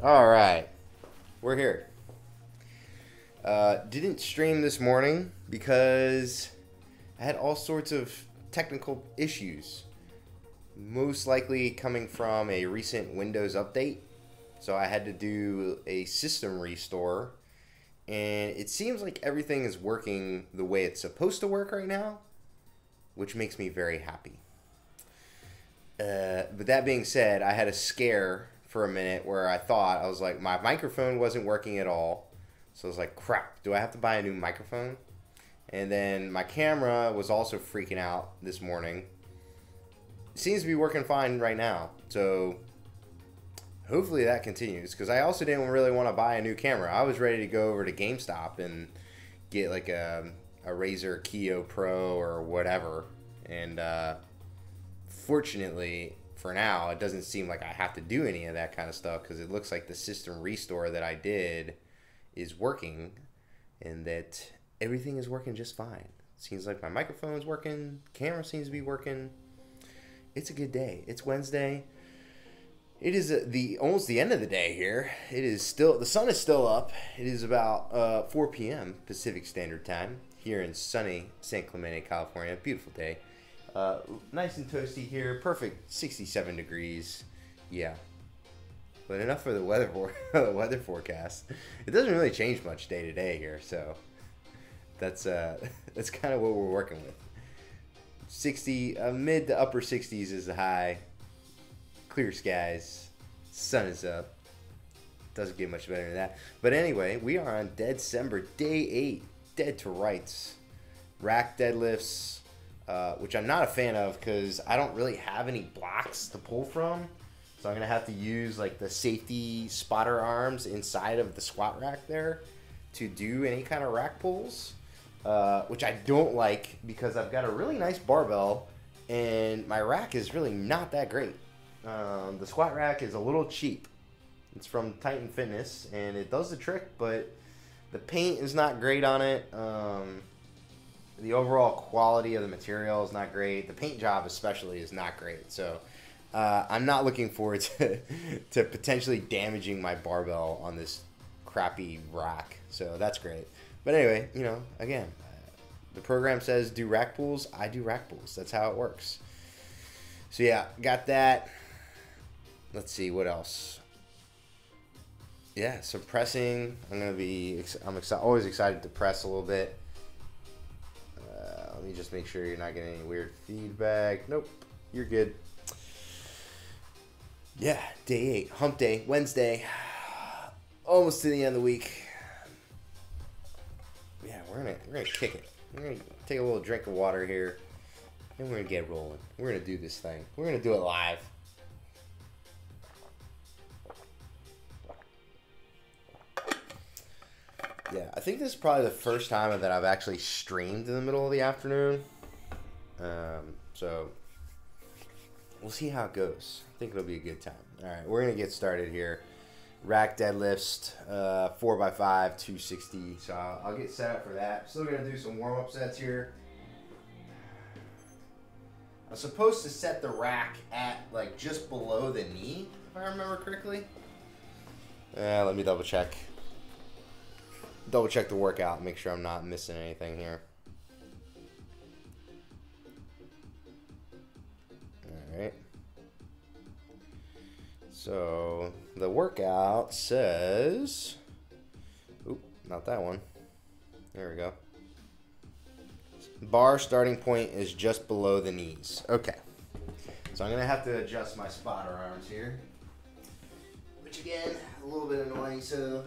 All right, we're here. Didn't stream this morning because I had all sorts of technical issues. Most likely coming from a recent Windows update. So I had to do a system restore. And it seems like everything is working the way it's supposed to work right now, which makes me very happy. But that being said, I had a scare for a minute where I was like, my microphone wasn't working at all. So I was like, crap, do I have to buy a new microphone? And then my camera was also freaking out this morning. It seems to be working fine right now. So hopefully that continues, because I also didn't really want to buy a new camera. I was ready to go over to GameStop and get like a Razer Kiyo Pro or whatever. And fortunately, for now, it doesn't seem like I have to do any of that kind of stuff, because it looks like the system restore that I did is working and that everything is working just fine. Seems like my microphone's working, camera seems to be working. It's a good day. It's Wednesday. It is almost the end of the day here. It is still, the sun is still up. It is about 4 p.m. Pacific Standard Time here in sunny San Clemente, California. Beautiful day. Nice and toasty here. Perfect 67 degrees. Yeah. But enough for the weather forecast. It doesn't really change much day to day here, so that's kind of what we're working with. 60 mid to upper 60s is the high. Clear skies. Sun is up. Doesn't get much better than that. But anyway, we are on Deadcember, day 8. Dead to rights. Rack deadlifts, which I'm not a fan of because I don't really have any blocks to pull from. So I'm going to have to use like the safety spotter arms inside of the squat rack there to do any kind of rack pulls, which I don't like because I've got a really nice barbell and my rack is really not that great. The squat rack is a little cheap. It's from Titan Fitness and it does the trick, but the paint is not great on it. The overall quality of the material is not great. The paint job especially is not great. So I'm not looking forward to potentially damaging my barbell on this crappy rack. So that's great. But anyway, you know, again, the program says do rack pulls. I do rack pulls. That's how it works. So yeah, got that. Let's see what else. Yeah, so pressing. I'm always excited to press a little bit. Let me just make sure you're not getting any weird feedback. Nope, you're good. Yeah, day 8, hump day, Wednesday. Almost to the end of the week. Yeah, we're gonna kick it. We're gonna take a little drink of water here, and we're gonna get rolling. We're gonna do this thing. We're gonna do it live. Yeah, I think this is probably the first time that I've actually streamed in the middle of the afternoon. So we'll see how it goes. I think it'll be a good time. All right, we're going to get started here. Rack deadlifts, 4x5, 260. So I'll get set up for that. Still going to do some warm-up sets here. I'm supposed to set the rack at like just below the knee, if I remember correctly. Let me double check. Double check the workout, make sure I'm not missing anything here. Alright. So, the workout says... Oop, not that one. There we go. Bar starting point is just below the knees. Okay. So I'm going to have to adjust my spotter arms here. Which again, a little bit annoying, so...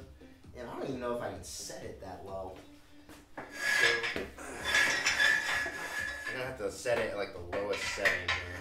And I don't even know if I can set it that low. So, I'm going to have to set it at like the lowest setting here.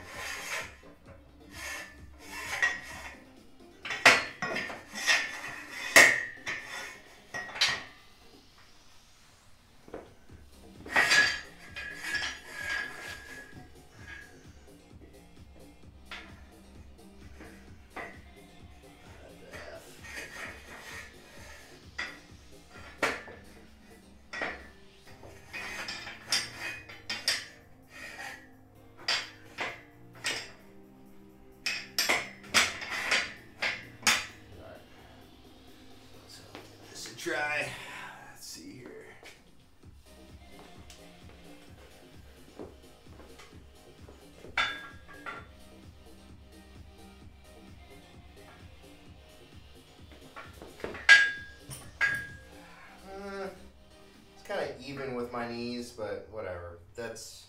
even with my knees, but whatever. That's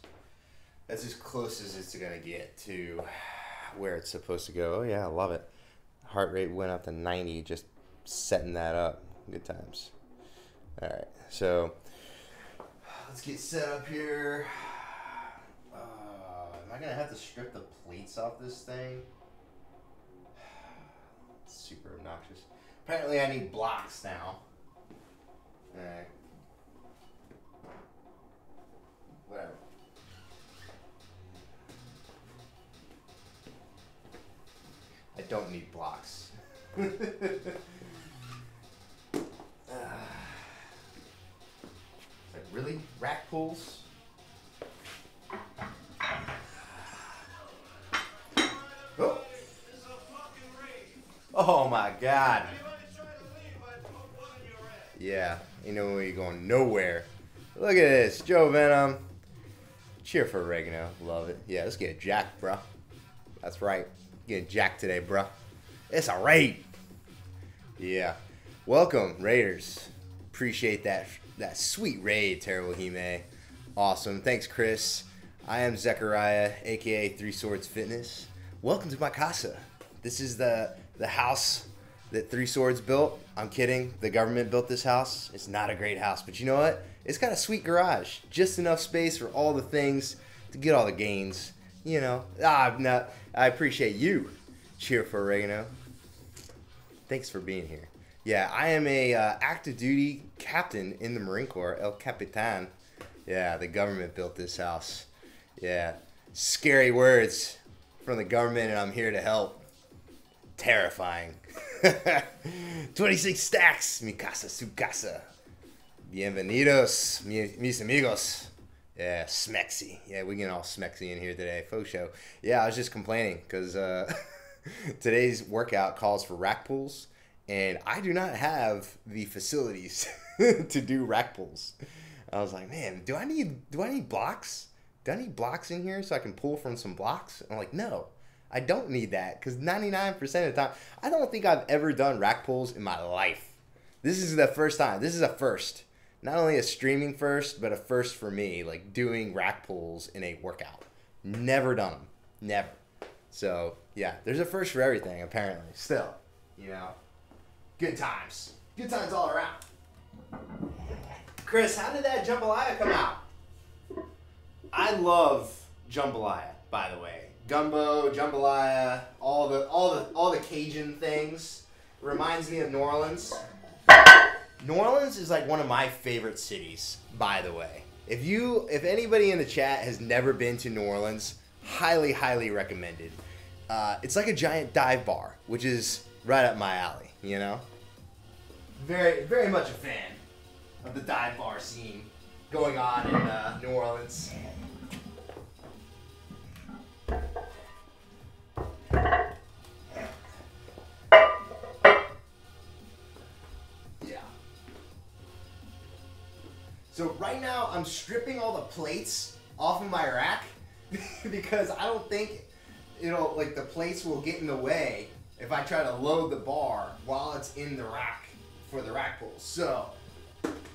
as close as it's gonna get to where it's supposed to go. Oh yeah, I love it. Heart rate went up to 90, just setting that up. Good times. All right, so let's get set up here. Am I gonna have to strip the plates off this thing? It's super obnoxious. Apparently I need blocks now. Alright. Whatever. I don't need blocks. Like, really? Rack pulls? Oh. Oh my God. Yeah, you know when you're going nowhere. Look at this, Joe Venom. Cheer for oregano, love it. Yeah, let's get jacked, bro. That's right, getting jacked today, bro. It's a raid. Yeah, welcome Raiders. Appreciate that sweet raid, Terrible Hime. Awesome, thanks Chris. I am Zechariah, aka Three Swords Fitness. Welcome to my casa. This is the house that Three Swords built. I'm kidding. The government built this house. It's not a great house, but you know what? It's got a sweet garage. Just enough space for all the things to get all the gains. You know. I appreciate you. Cheer for oregano. Thanks for being here. Yeah, I am a active duty captain in the Marine Corps, El Capitan. Yeah, the government built this house. Yeah, scary words from the government, and I'm here to help. Terrifying. 26 stacks. Mi casa, su casa. Bienvenidos, mis amigos. Yeah, smexy. Yeah, we getting all smexy in here today. Faux show. Yeah, I was just complaining because today's workout calls for rack pulls, and I do not have the facilities to do rack pulls. I was like, man, do I need blocks? Do I need blocks in here so I can pull from some blocks? I'm like, no. I don't need that because 99% of the time, I don't think I've ever done rack pulls in my life. This is the first time. This is a first. Not only a streaming first, but a first for me, like doing rack pulls in a workout. Never done them. Never. So, yeah, there's a first for everything, apparently. Still, you know, good times. Good times all around. Chris, how did that jambalaya come out? I love jambalaya, by the way. Gumbo, jambalaya, all the Cajun things. Reminds me of New Orleans. New Orleans is like one of my favorite cities, by the way. If anybody in the chat has never been to New Orleans, highly, highly recommended. It's like a giant dive bar, which is right up my alley, you know? Very, very much a fan of the dive bar scene going on in New Orleans. Yeah. So right now I'm stripping all the plates off of my rack because I don't think the plates will get in the way if I try to load the bar while it's in the rack for the rack pulls. So,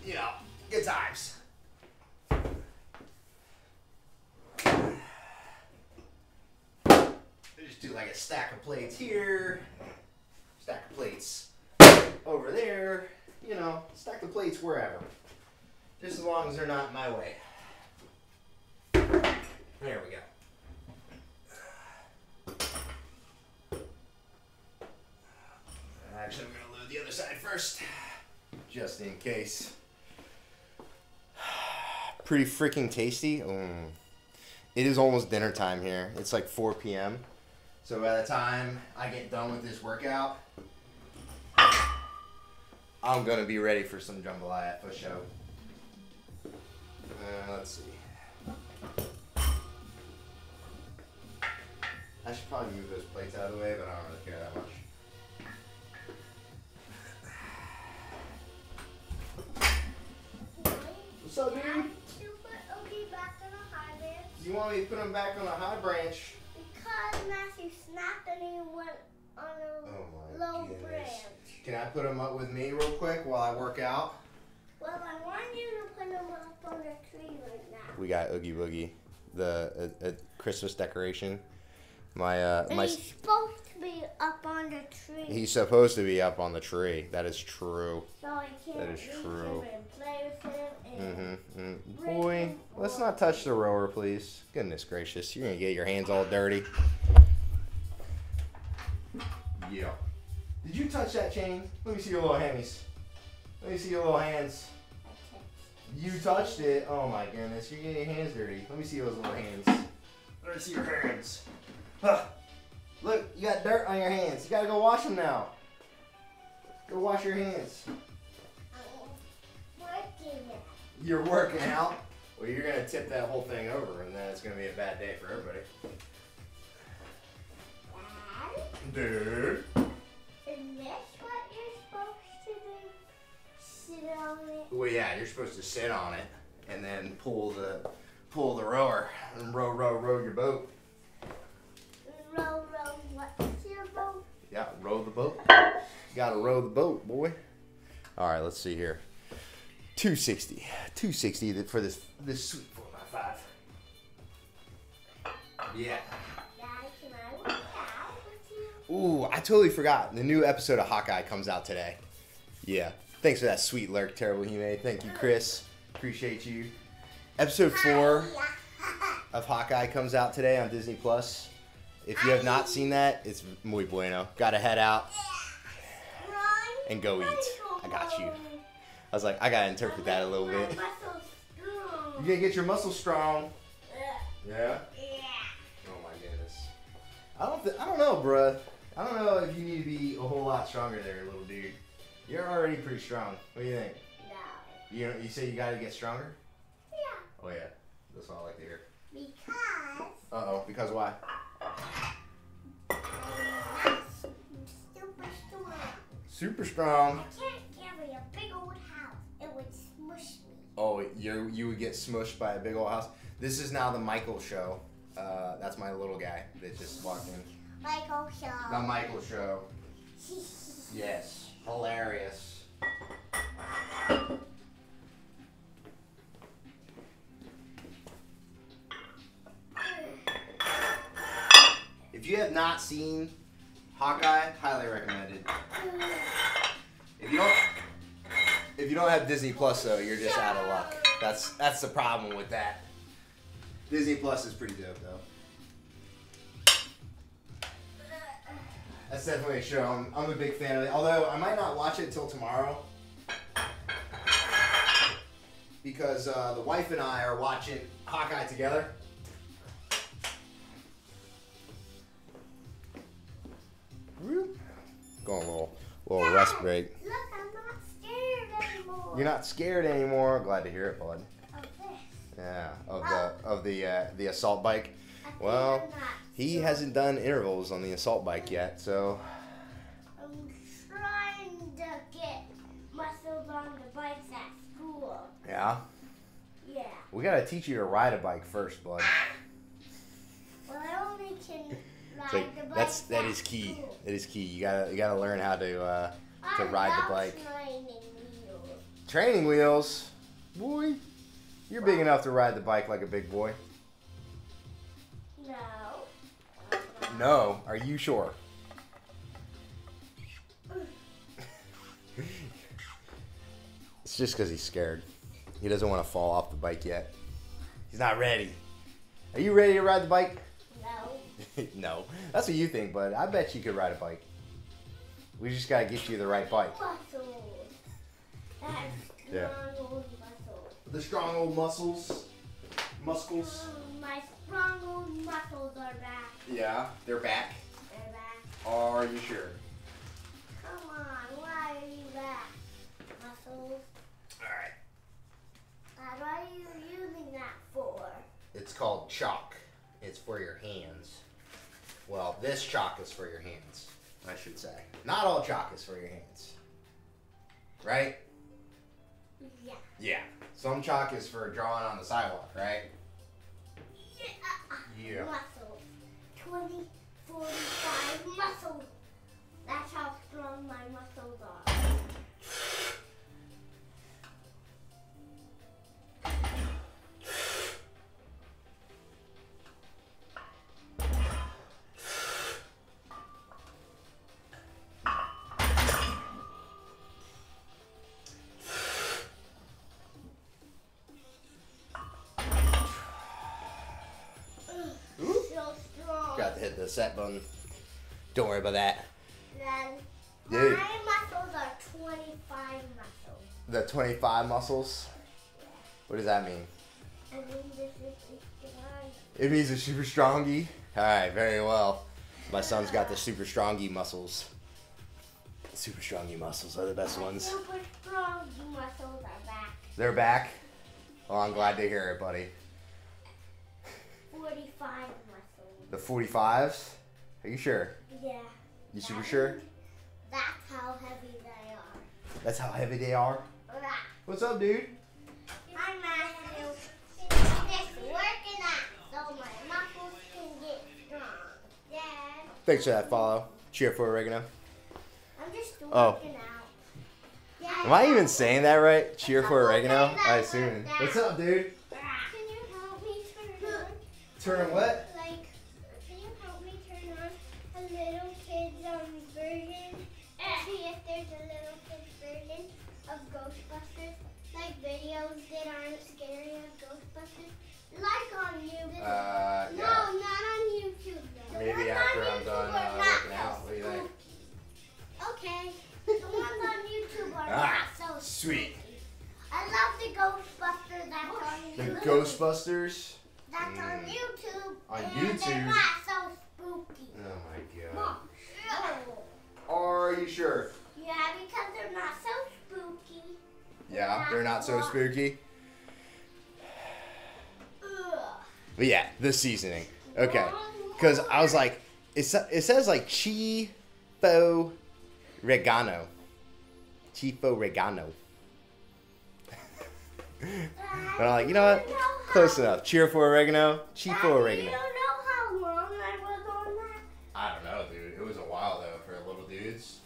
you know, good times. Just do like a stack of plates here, stack of plates over there, you know, stack the plates wherever. Just as long as they're not in my way. There we go. Actually, I'm going to load the other side first, just in case. Pretty freaking tasty. It is almost dinner time here. It's like 4 p.m. So by the time I get done with this workout, I'm going to be ready for some jambalaya for show. Let's see. I should probably move those plates out of the way, but I don't really care that much. What's up, dude? You want me to put them back on a high branch? Because Matthew snapped and he went on a low branch. Can I put them up with me real quick while I work out? Well, I want you to put them up tree right now. We got Oogie Boogie, the Christmas decoration. My he's supposed to be up on the tree. He's supposed to be up on the tree. That is true. So I can't that is true. Him and play with him and Boy, let's not touch the rower, please. Goodness gracious, you're gonna get your hands all dirty. Yeah. Did you touch that chain? Let me see your little hammies. Let me see your little hands. You touched it. Oh my goodness, you're getting your hands dirty. Let me see those little hands. Let me see your hands. Huh. Look, you got dirt on your hands. You gotta go wash them now. Go wash your hands. You're working out? Well, you're gonna tip that whole thing over, and then it's gonna be a bad day for everybody. Dude. Is this what you're supposed to do? Sit on it? Well, yeah, you're supposed to sit on it, and then pull the rower, and row your boat. Row, what's your boat? Yeah, row the boat. You gotta row the boat, boy. All right, let's see here. 260 for this sweet 4x5. Yeah. Daddy, can I work out with you? Ooh, I totally forgot. The new episode of Hawkeye comes out today. Yeah. Thanks for that sweet lurk, Terrible Human. Thank you, Chris. Appreciate you. Episode 4 of Hawkeye comes out today on Disney Plus. If you have not seen that, it's muy bueno. Gotta head out and go eat. I got you. I was like, I gotta interpret that a little bit. You gonna get your muscles strong? Yeah. Oh my goodness. I don't know, bruh. I don't know if you need to be a whole lot stronger there, little dude. You're already pretty strong. What do you think? No. You say you gotta get stronger? Yeah. Oh yeah. That's what I like to hear. Because. Uh-oh. Because why? I'm super strong. Super strong. I can't carry a big old house. It would smush me. Oh, you would get smushed by a big old house. This is now the Michael show. That's my little guy that just walked in. Michael show. The Michael show. Yes. Hilarious. If you have not seen Hawkeye, highly recommended. If you don't have Disney Plus though, you're just out of luck. That's the problem with that. Disney Plus is pretty dope though. That's definitely a show. I'm a big fan of it. Although I might not watch it until tomorrow because the wife and I are watching Hawkeye together. Going a little rest break. Look, I'm not scared anymore. You're not scared anymore. Glad to hear it, bud. Of this. Yeah, of the assault bike. Well, he hasn't done intervals on the assault bike yet, so. I'm trying to get muscles on the bikes at school. Yeah. Yeah. We gotta teach you to ride a bike first, bud. Well, I only can ride Like, the bike. that is key. School. That is key. You gotta learn how to ride the bike. Training wheels. Training wheels, boy. You're big enough to ride the bike like a big boy. No. No, are you sure? It's just because he's scared. He doesn't want to fall off the bike yet. He's not ready. Are you ready to ride the bike? No. No. That's what you think, bud. I bet you could ride a bike. We just gotta get you the right bike. Muscles. That's Yeah. strong old muscles. The strong old muscles. Muscles. My strong old muscles are back. Yeah, they're back. They're back. Are you sure? Come on, why are you back? Muscles. Alright. What are you using that for? It's called chalk. It's for your hands. Well, this chalk is for your hands, I should say. Not all chalk is for your hands. Right? Yeah. Yeah. Some chalk is for drawing on the sidewalk, right? Yeah. Muscles. 20, 45 muscles. That's how strong my muscles are. the set button. Don't worry about that. Then Dude. my muscles are 25 muscles. The 25 muscles? Yeah. What does that mean? I mean, this is strong. It means a super strongy. Alright, very well. My son's got the super strongy muscles. Super strongy muscles are the best ones. Super strong muscles are back. They're back? Well, I'm glad to hear it, buddy. 45 muscles. The 45s? Are you sure? Yeah. You super sure? That's how heavy they are. That's how heavy they are? Right. What's up, dude? I'm Matthew. Just working out so my muscles can get strong. Dad. Thanks for that follow. Cheer for oregano. I'm just working Oh. out. Dad, Am I even saying that right? Cheer for oregano? Okay, I that assume. worked out. What's up, dude? Can you help me turn on? Turn what? Like, can you help me turn on a little kid's version? See if there's a little kid's version of Ghostbusters. Like videos that aren't scary of Ghostbusters. Like on YouTube. Yeah. No, not on YouTube though. The Maybe ones after on I'm YouTube done are not working so out. What do you think? spooky. Okay. The ones on YouTube are Ah, not so sweet. spooky. I love the Ghostbusters that's on The YouTube. Ghostbusters? That's on YouTube. On and YouTube? They're not so spooky. Oh my Mom. god. Oh. Are you sure? Yeah, because they're not so spooky. Yeah, they're not so spooky. Ugh. But yeah, the seasoning. Okay. Because I was like, it says like Chifo Regano. Chifo Regano. But I'm like, you know what? Close enough. Cheer for oregano. Chifo You oregano. don't know how long I was on that? I don't know, dude. It was a while though for little dudes.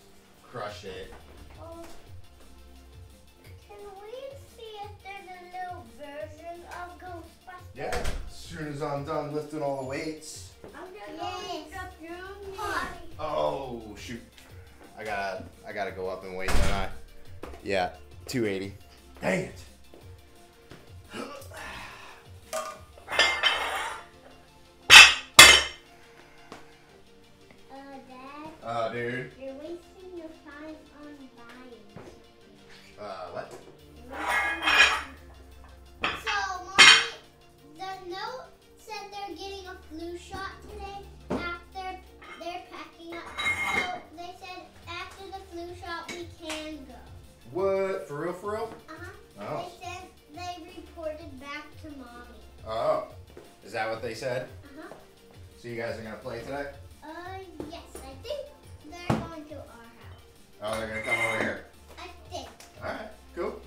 Crushed it. Oh. Can we see if there's a little version of Ghostbusters? Yeah. As soon as I'm done lifting all the weights. I'm just going to Junior. Oh shoot. I gotta go up and weight, don't I? Yeah. 280. Dang it. Dad, Dude. you're wasting your time on buying. What? So, Mommy, the note said they're getting a flu shot today after they're packing up. So, they said after the flu shot, we can go. What? For real? For real? Uh-huh. Oh. They said they reported back to Mommy. Oh. Is that what they said? Uh-huh. So you guys are gonna play today? Yes, I think they're going to our house. Oh, they're gonna come over here. I think. Alright, cool.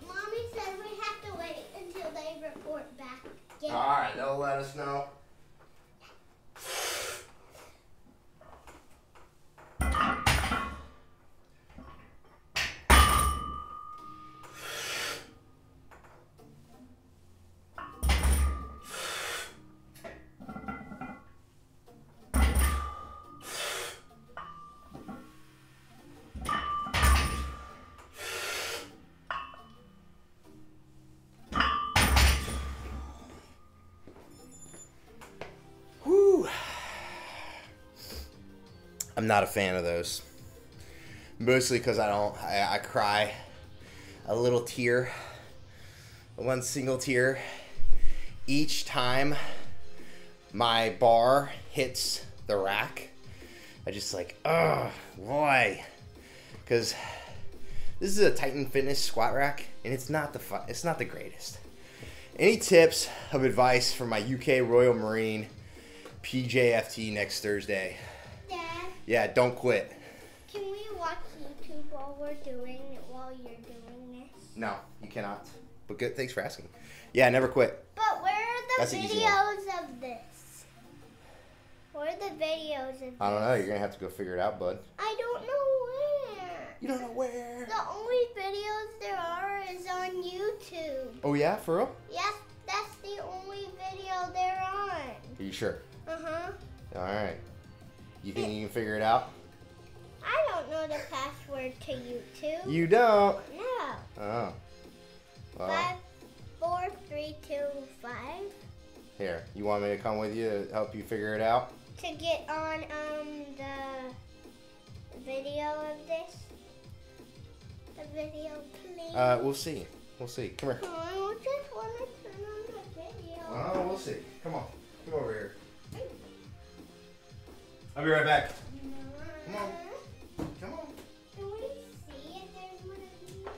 Mommy said we have to wait until they report back. Yeah. Alright, they'll let us know. Whew. I'm not a fan of those. Mostly because I cry a little tear, one single tear, each time my bar hits the rack. I just like, oh, why? Because this is a Titan Fitness squat rack, and it's not the greatest. Any tips of advice for my UK Royal Marine PJFT next Thursday? Dad, Yeah, don't quit. can we watch YouTube while you're doing this? No, you cannot. But good, thanks for asking. Yeah, never quit. But where are the That's an easy videos of this? Where are the videos of this? I don't know. You're gonna have to go figure it out, bud. I don't know where. You don't know where. The only videos there are is on YouTube. Oh yeah, for real? Yes, that's the only video they're on. Are you sure? Uh-huh. All right. You think you can figure it out? I don't know the password to YouTube. You don't. No. Oh. Well, 5, 4, 3, 2, 5. Here, you want me to come with you to help you figure it out? To get on the video of this? The video, please? We'll see. We'll see. Come here. I just want to turn on the video. Oh, we'll see. Come on. Come over here. I'll be right back. Come on. Come on. Can we see if there's one of these?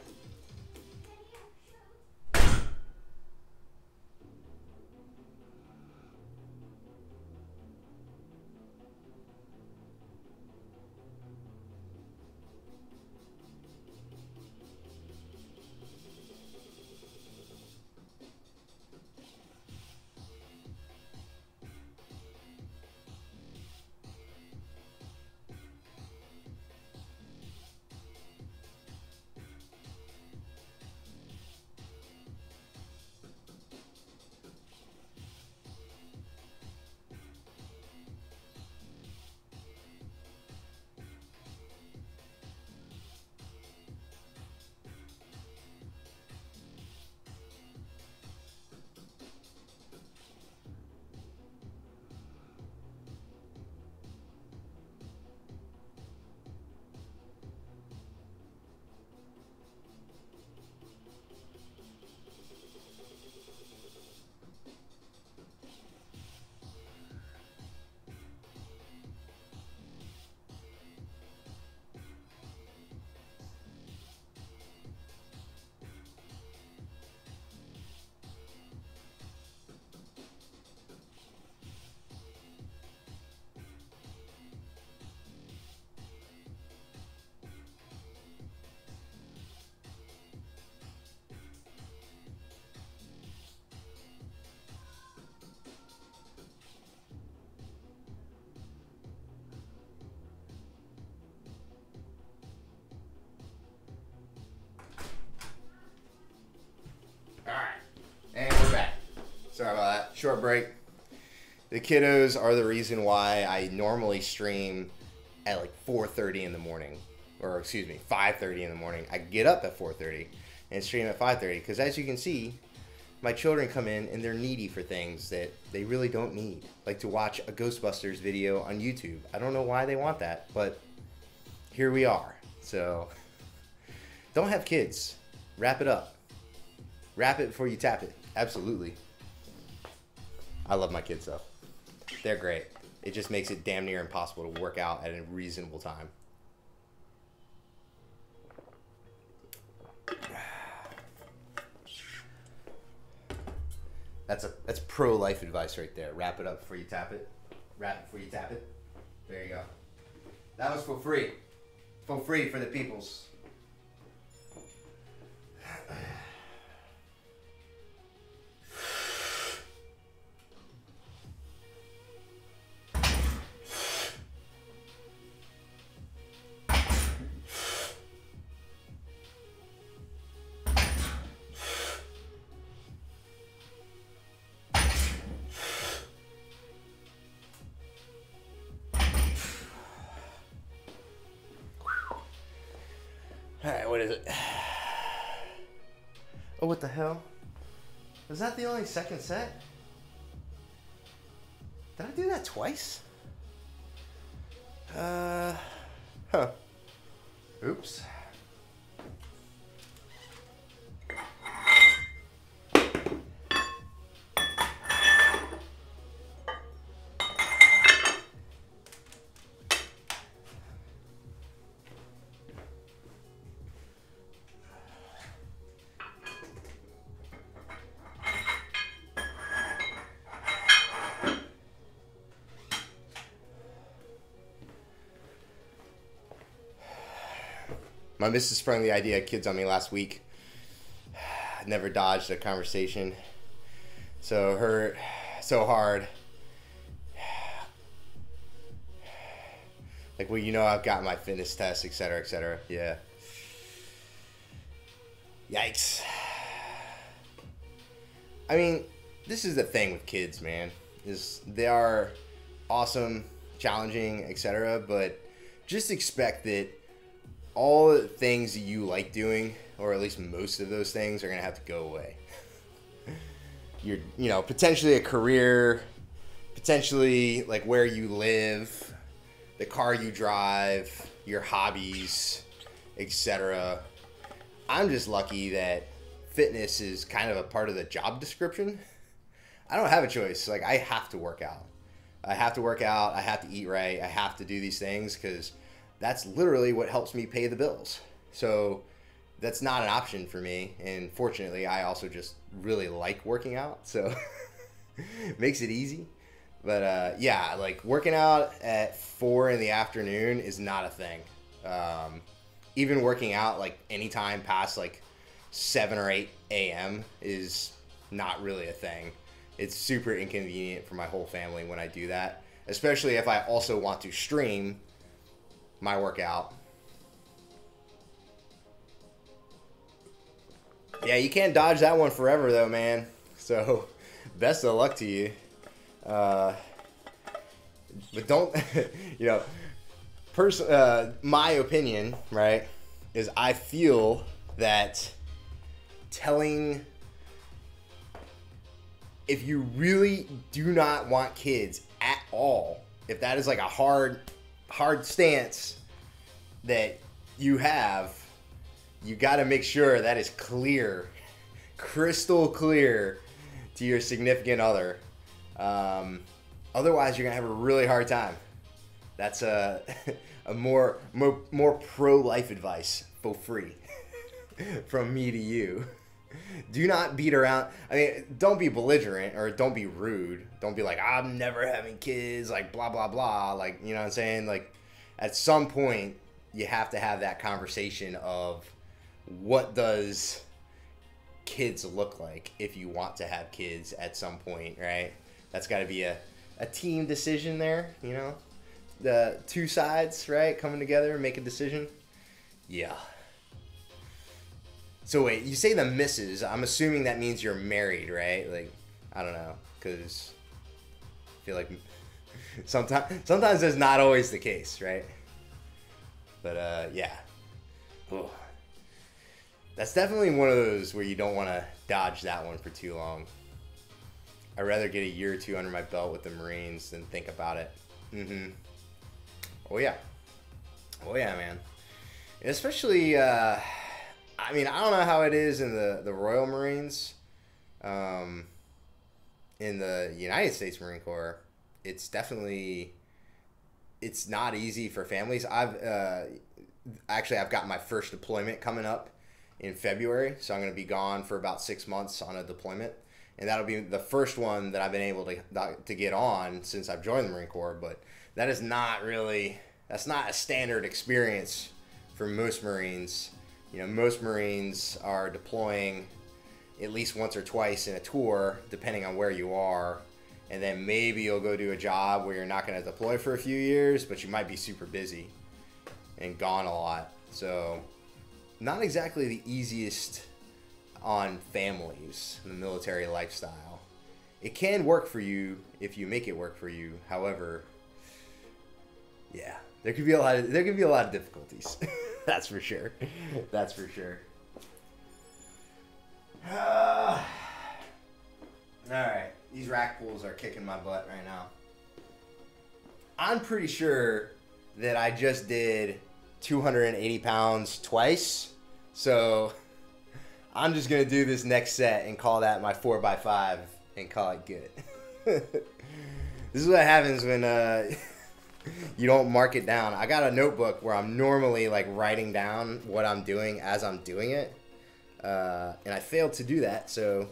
Sorry about that. Short break. The kiddos are the reason why I normally stream at like 4:30 in the morning. Or excuse me, 5:30 in the morning. I get up at 4:30 and stream at 5:30 because as you can see, my children come in and they're needy for things that they really don't need. Like to watch a Ghostbusters video on YouTube. I don't know why they want that, but here we are. So don't have kids. Wrap it up. Wrap it before you tap it. Absolutely. I love my kids though. They're great. It just makes it damn near impossible to work out at a reasonable time. That's pro-life advice right there. Wrap it up before you tap it. Wrap it before you tap it. There you go. That was for free. For free for the peoples. Alright, what is it? Oh, what the hell? Was that the only second set? Did I do that twice? Huh. Oops. My missus sprung the idea of kids on me last week. Never dodged a conversation. So hurt, so hard. Like, well, you know, I've got my fitness test, etc., etc. Yeah. Yikes. I mean, this is the thing with kids, man. Is they are awesome, challenging, etc., but just expect that all the things that you like doing, or at least most of those things, are going to have to go away. your, you know, potentially a career, potentially like where you live, the car you drive, your hobbies, etc. I'm just lucky that fitness is kind of a part of the job description. I don't have a choice. Like, I have to work out. I have to work out. I have to eat right. I have to do these things because that's literally what helps me pay the bills. So that's not an option for me. And fortunately, I also just really like working out. So makes it easy. But yeah, like working out at 4 in the afternoon is not a thing. Even working out like anytime past like 7 or 8 a.m. is not really a thing. It's super inconvenient for my whole family when I do that, especially if I also want to stream my workout. Yeah, you can't dodge that one forever though, man. So best of luck to you. But don't, you know, my opinion, right, is I feel that if you really do not want kids at all, if that is like a hard stance that you have, you got to make sure that is clear, crystal clear to your significant other. Otherwise, you're going to have a really hard time. That's a more pro-life advice for free from me to you. Do not beat around. I mean, don't be belligerent or don't be rude. Don't be like, I'm never having kids, like blah, blah, blah. Like, you know what I'm saying? Like, at some point, you have to have that conversation of what does kids look like if you want to have kids at some point, right? That's got to be a team decision there, you know? The two sides, right, coming together and make a decision. Yeah. So wait, you say the missus. I'm assuming that means you're married, right? Like, I don't know, because I feel like sometimes that's not always the case, right? But yeah. Oh. That's definitely one of those where you don't want to dodge that one for too long. I'd rather get a year or two under my belt with the Marines than think about it. Mm-hmm. Oh yeah. Oh yeah, man. And especially, I mean, I don't know how it is in the Royal Marines. In the United States Marine Corps, it's not easy for families. I've got my first deployment coming up in February, so I'm going to be gone for about 6 months on a deployment, and that'll be the first one that I've been able to get on since I've joined the Marine Corps. But that's not a standard experience for most Marines. You know, most Marines are deploying at least once or twice in a tour, depending on where you are. And then maybe you'll go do a job where you're not going to deploy for a few years, but you might be super busy and gone a lot. So not exactly the easiest on families in the military lifestyle. It can work for you if you make it work for you. However, yeah, there could be a lot of difficulties. That's for sure. That's for sure. All right, these rack pulls are kicking my butt right now. I'm pretty sure that I just did 280 pounds twice, so I'm just gonna do this next set and call that my 4x5 and call it good. This is what happens when you don't mark it down. I got a notebook where I'm normally like writing down what I'm doing as I'm doing it. And I failed to do that, so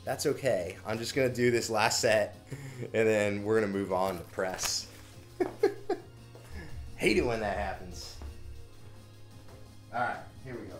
that's okay. I'm just going to do this last set, and then we're going to move on to press. Hate it when that happens. All right, here we go.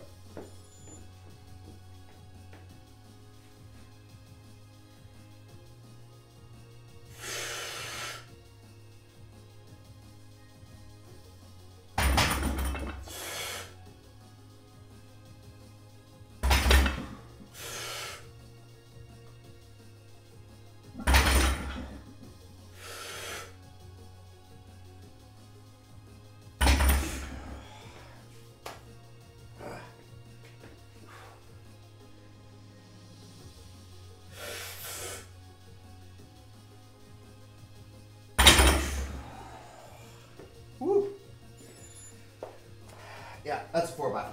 That's a 4x5.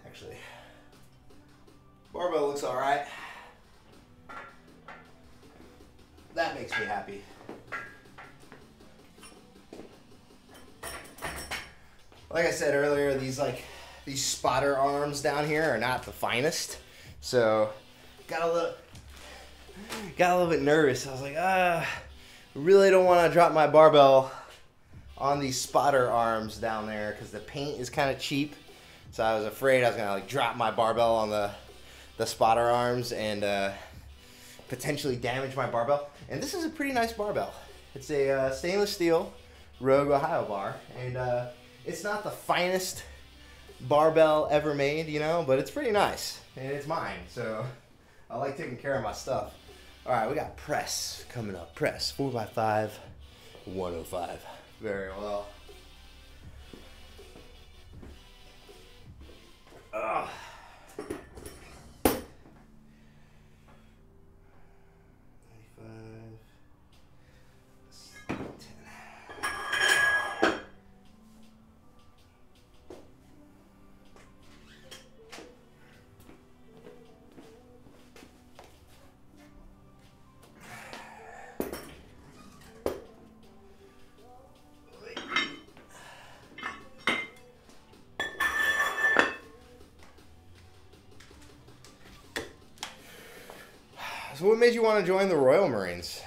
Actually, barbell looks all right. That makes me happy. Like I said earlier, these spotter arms down here are not the finest, so got a little bit nervous. I was like, really don't want to drop my barbell on these spotter arms down there because the paint is kind of cheap. So I was afraid I was gonna drop my barbell on the spotter arms and potentially damage my barbell. And this is a pretty nice barbell. It's a stainless steel Rogue Ohio bar, and it's not the finest barbell ever made, you know, but it's pretty nice, and it's mine. So I like taking care of my stuff. All right, we got press coming up. Press 4x5, 105. Very well. Ugh. 95. 10. So what made you want to join the Royal Marines?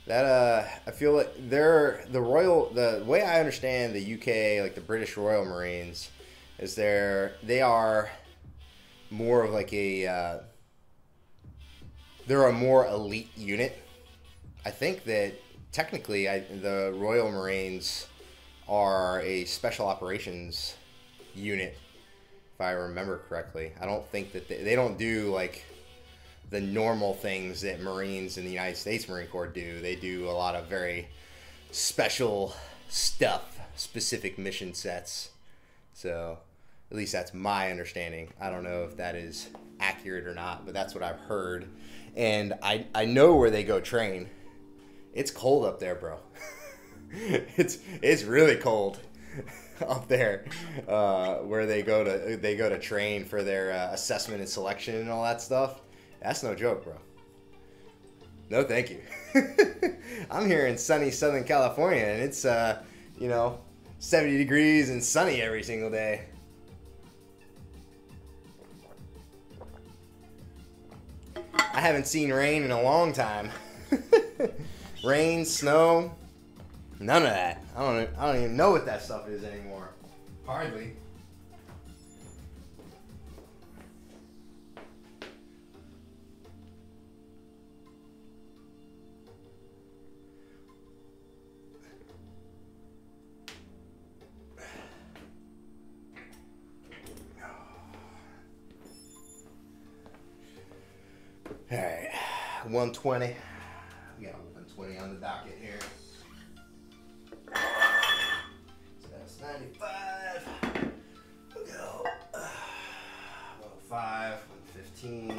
That I feel like the way I understand the UK, like the British Royal Marines, is they are more of like they're a more elite unit. I think that technically the Royal Marines are a special operations unit, if I remember correctly. I don't think that they don't do like the normal things that Marines in the United States Marine Corps do. They do a lot of very special stuff, specific mission sets. So at least that's my understanding. I don't know if that is accurate or not, but that's what I've heard. And I know where they go train. It's cold up there, bro. it's really cold up there, where they go to train for their assessment and selection and all that stuff. That's no joke, bro. No, thank you. I'm here in sunny Southern California, and it's 70 degrees and sunny every single day. I haven't seen rain in a long time. Rain, snow, none of that. I don't even know what that stuff is anymore. Hardly. All right, 120. We got 120 on the docket here. So that's 95. We'll go 105, 115.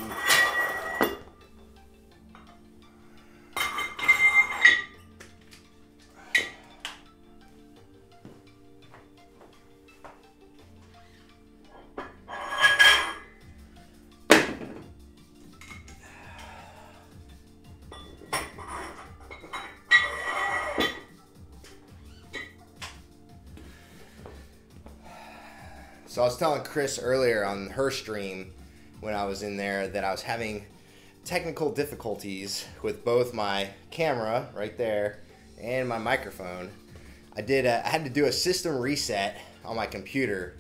So I was telling Chris earlier on her stream when I was in there that I was having technical difficulties with both my camera right there and my microphone. I had to do a system reset on my computer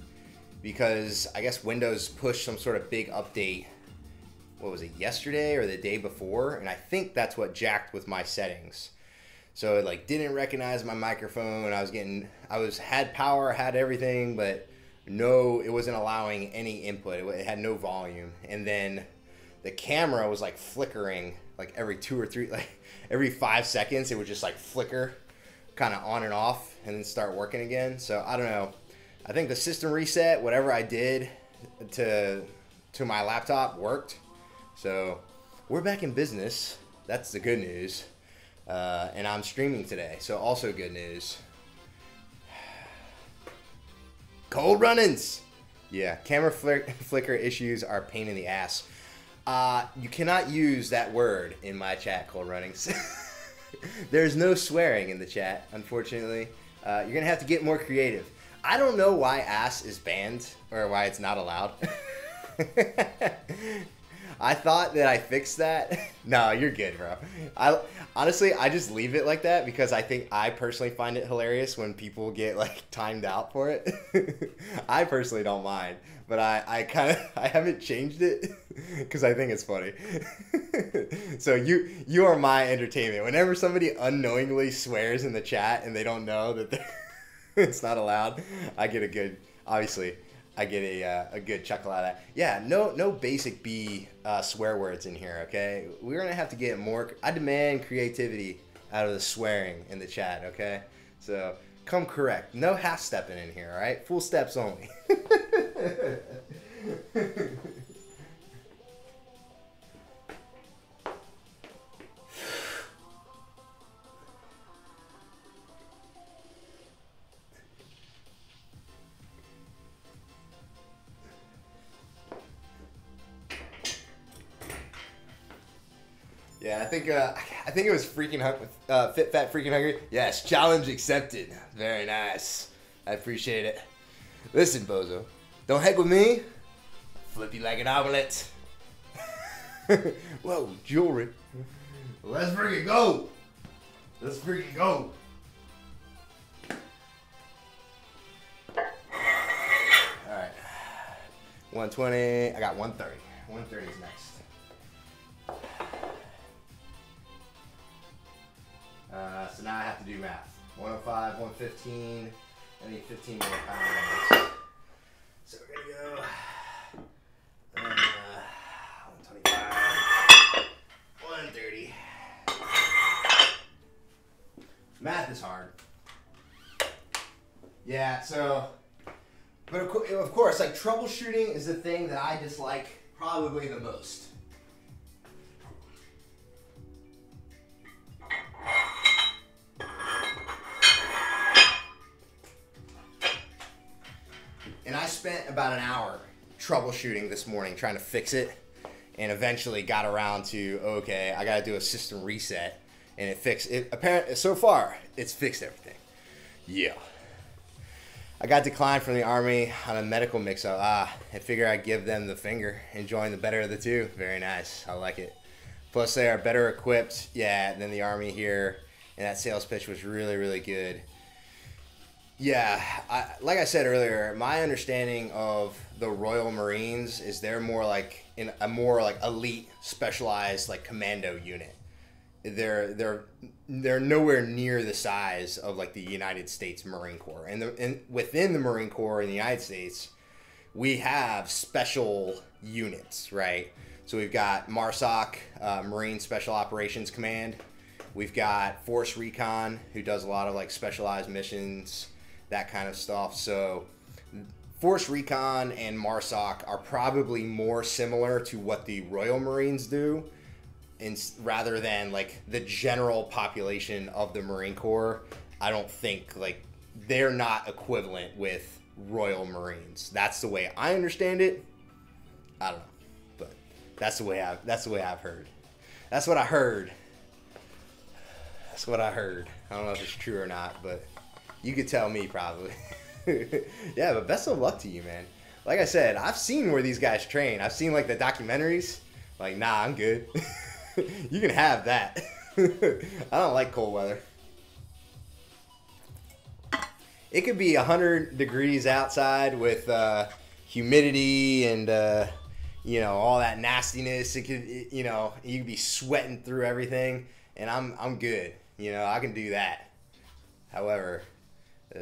because I guess Windows pushed some sort of big update. What was it, yesterday or the day before? And I think that's what jacked with my settings. So it like didn't recognize my microphone. Had power, had everything, but no, it wasn't allowing any input. It had no volume. And then the camera was like flickering like every 2 or 3, like every 5 seconds it would just like flicker kind of on and off and then start working again. So I don't know. I think the system reset, whatever I did to my laptop worked. So we're back in business. That's the good news. And I'm streaming today, so also good news. Cold run-ins. Yeah, camera flicker issues are a pain in the ass. You cannot use that word in my chat, cold runnings. There's no swearing in the chat, unfortunately. You're going to have to get more creative. I don't know why ass is banned or why it's not allowed. I thought that I fixed that. No, you're good, bro. Honestly, I just leave it like that because I personally find it hilarious when people get like timed out for it. I personally don't mind, but I haven't changed it because I think it's funny. So you are my entertainment. Whenever somebody unknowingly swears in the chat and they don't know that it's not allowed, I get a good chuckle out of that. Yeah, no basic B swear words in here, okay? We're going to have to get more. I demand creativity out of the swearing in the chat, okay? So come correct. No half stepping in here, all right? Full steps only. Yeah, I think it was Fit Fat Freaking Hungry. Yes, challenge accepted. Very nice. I appreciate it. Listen, bozo, don't heck with me. Flip you like an omelet. Whoa, jewelry. Let's freaking go. Let's freaking go. All right. 120. I got 130. 130 is next. So now I have to do math. 105, 115. I need 15 more pounds. So we're going to go 125, 130. Math is hard. Yeah, so, but of course, like troubleshooting is the thing that I dislike probably the most. And I spent about an hour troubleshooting this morning, trying to fix it, and eventually got around to, okay, I got to do a system reset, and it fixed it. Apparently, so far, it's fixed everything. Yeah. I got declined from the Army on a medical mix-up. I figure I'd give them the finger and join the better of the two. Very nice. I like it. Plus, they are better equipped, than the Army here, and that sales pitch was really, really good. Yeah, like I said earlier, my understanding of the Royal Marines is they're more like in a more like elite, specialized like commando unit. They're nowhere near the size of like the United States Marine Corps, and within the Marine Corps in the United States, we have special units, right? So we've got MARSOC, Marine Special Operations Command. We've got Force Recon, who does a lot of like specialized missions, that kind of stuff. So Force Recon and MARSOC are probably more similar to what the Royal Marines do, rather than like the general population of the Marine Corps. I don't think like they're not equivalent with Royal Marines. That's the way I understand it. I don't know, but that's the way I've heard. That's what I heard. That's what I heard. I don't know if it's true or not, but you could tell me probably. Yeah, but best of luck to you, man. Like I said, I've seen where these guys train. I've seen like the documentaries. Like, nah, I'm good. You can have that. I don't like cold weather. It could be 100 degrees outside with humidity and you know, all that nastiness. It could, you know, you could be sweating through everything, and I'm good. You know, I can do that. However,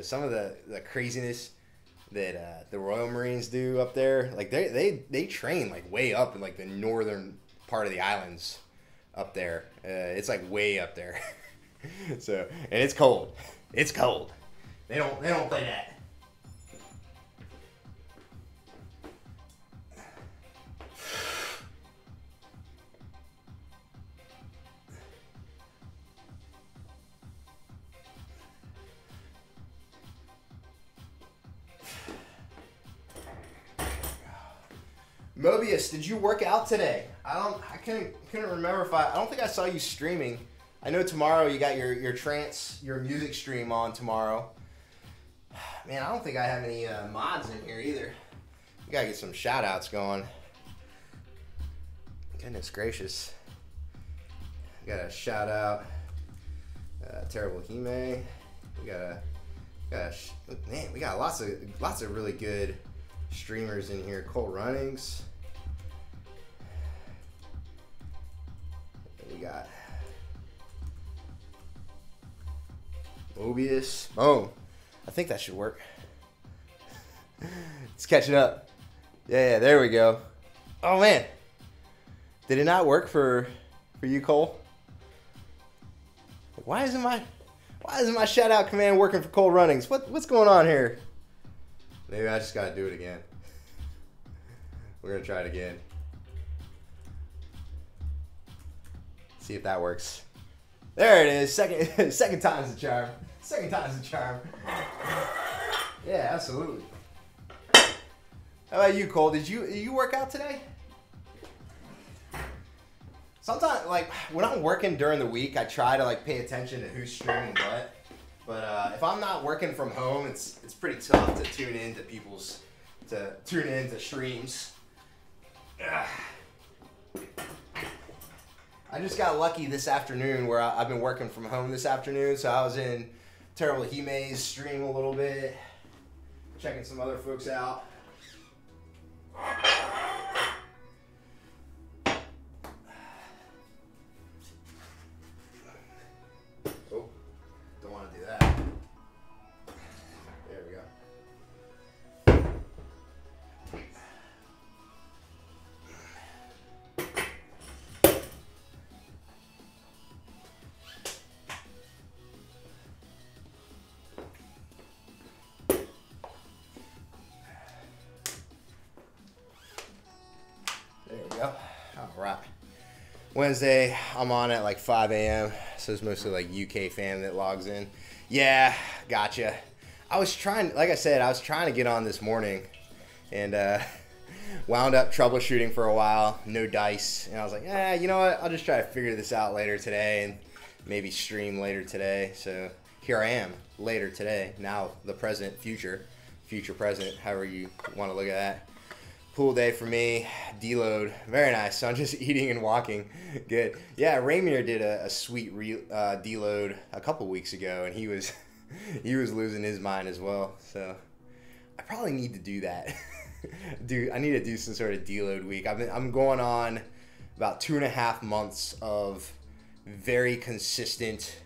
some of the craziness that the Royal Marines do up there, like they train like way up in like the northern part of the islands up there. It's like way up there. So, and it's cold. It's cold. They don't play that. Mobius, did you work out today? I couldn't remember if I don't think I saw you streaming. I know tomorrow you got your music stream on tomorrow. Man, I don't think I have any mods in here either. We gotta get some shout outs going. Goodness gracious. We got a shout out Terrible Hime. We got lots of really good streamers in here. Colt Runnings. We got Mobius. Oh, I think that should work. It's catching up. Yeah, there we go. Oh man, did it not work for you, Cole? Why isn't my shout out command working for Colt Runnings? What's going on here? Maybe I just gotta do it again. We're gonna try it again. See if that works. There it is. Second time's the charm. Second time's the charm. Yeah, absolutely. How about you, Cole? Did you work out today? Sometimes, like, when I'm working during the week, I try to like pay attention to who's streaming what. But if I'm not working from home, it's pretty tough to tune into streams. I just got lucky this afternoon where I've been working from home this afternoon, so I was in Terrible Hime's stream a little bit, checking some other folks out. Oh, don't want to do that. There we go. Yep. All right. Wednesday, I'm on at like 5 a.m. So it's mostly like UK fam that logs in. Yeah, gotcha. I was trying to get on this morning and wound up troubleshooting for a while. No dice. And I was like, you know what? I'll just try to figure this out later today and maybe stream later today. So here I am later today. Now the present, future present, however you want to look at that. Pool day for me. Deload. Very nice. So I'm just eating and walking. Good. Yeah, Rainier did a sweet deload a couple weeks ago, and he was losing his mind as well. So I probably need to do that. I need to do some sort of deload week. I'm going on about 2.5 months of very consistent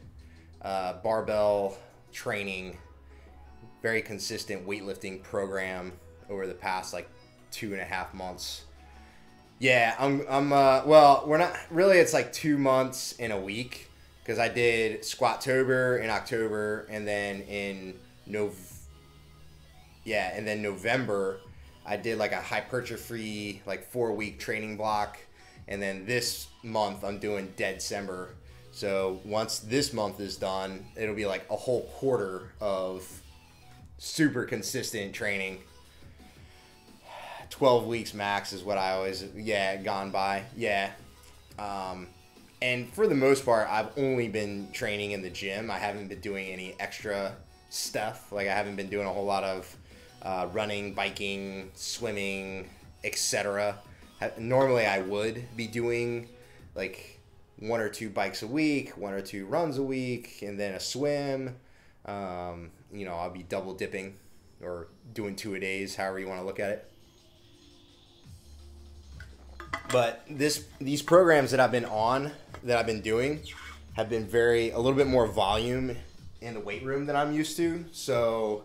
barbell training, very consistent weightlifting program over the past like 2.5 months. Yeah, well, we're not really, it's like 2 months in a week because I did Squattober in October, and then in November I did like a hypertrophy like 4-week training block, and then this month I'm doing Deadcember. So once this month is done, it'll be like a whole quarter of super consistent training. 12 weeks max is what I always, gone by. Yeah. And for the most part, I've only been training in the gym. I haven't been doing any extra stuff. Like, I haven't been doing a whole lot of running, biking, swimming, etc. Normally I would be doing like 1 or 2 bikes a week, 1 or 2 runs a week, and then a swim. You know, I'll be double dipping or doing 2 a days, however you want to look at it. But these programs that I've been doing, have been a little bit more volume in the weight room than I'm used to. So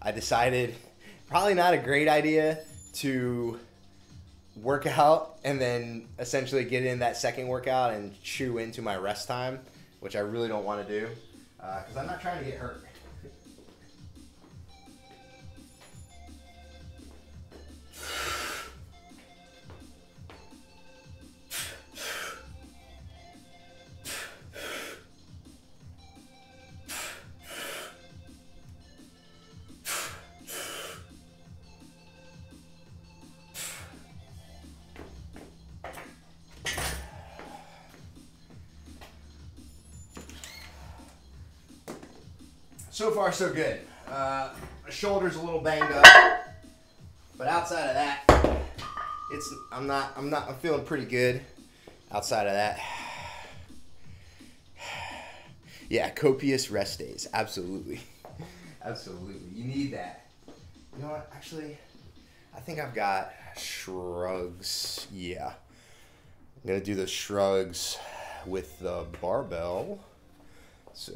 I decided probably not a great idea to work out and then essentially get in that second workout and chew into my rest time, which I really don't want to do because I'm not trying to get hurt. So far, so good. My shoulder's a little banged up, but outside of that, I'm feeling pretty good. Outside of that, yeah, copious rest days, absolutely, absolutely. You need that. You know what? Actually, I think I've got Shrugs. Yeah, I'm gonna do the Shrugs with the barbell. So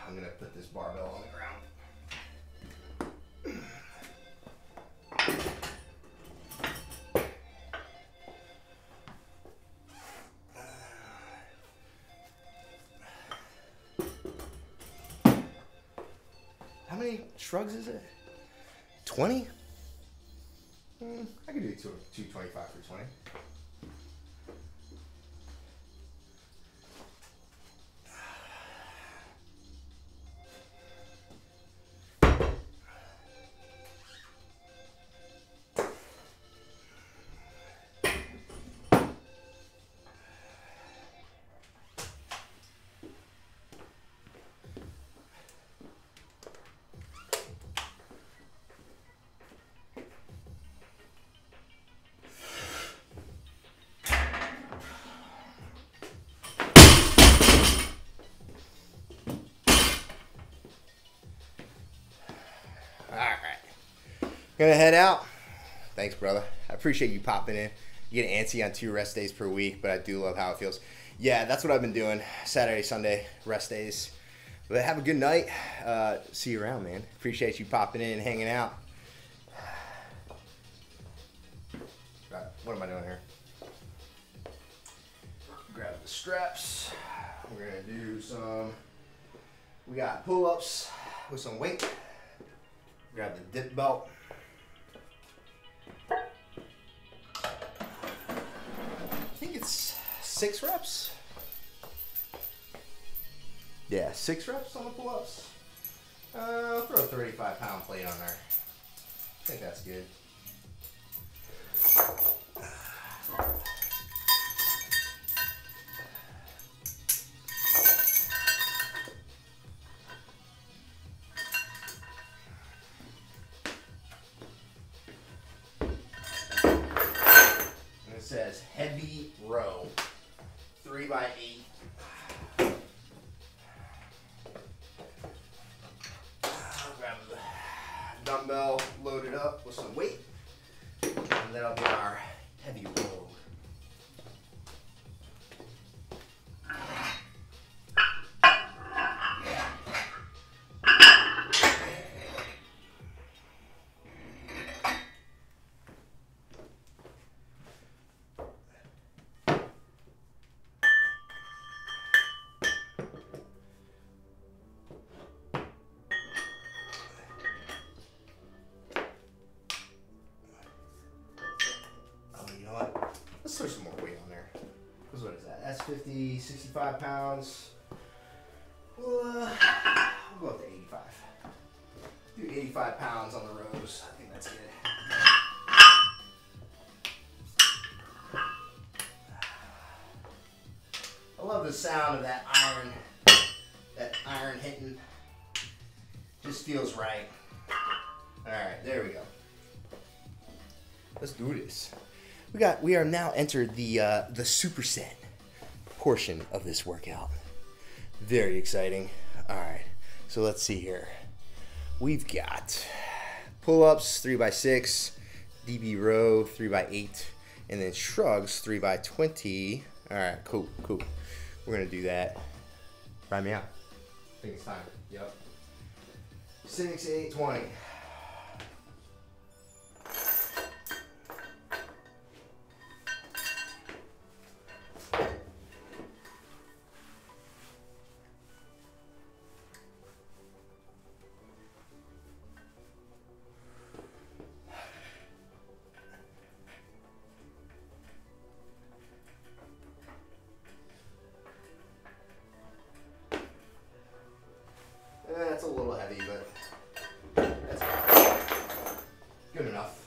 I'm gonna put this barbell on the ground. How many shrugs is it? 20? I could do 225 for 20. Gonna head out. Thanks, brother. I appreciate you popping in. You get antsy on 2 rest days per week, but I do love how it feels. Yeah, that's what I've been doing. Saturday, Sunday, rest days. But have a good night. See you around, man. Appreciate you popping in and hanging out. What am I doing here? Grab the straps. We're gonna do some, we got pull-ups with some weight. Grab the dip belt. I think it's 6 reps. Yeah, 6 reps on the pull-ups. Throw a 35-pound plate on there. I think that's good. Says heavy row, 3 by 8. I'll grab the dumbbell, load it up with some weight, and that'll be our heavy row. Let's throw some more weight on there. Because what is that? That's 50, 65 pounds. We'll go up to 85. Do 85 pounds on the rows. I think that's good. I love the sound of that iron hitting. Just feels right. All right, there we go. Let's do this. we are now entered the superset portion of this workout. Very exciting. All right, so let's see here. We've got pull-ups 3x6, DB row 3x8, and then shrugs 3x20. All right, cool. We're gonna do that. Ride me out. I think it's time. Yep. 6, 8, 20. That's a little heavy, but that's good enough.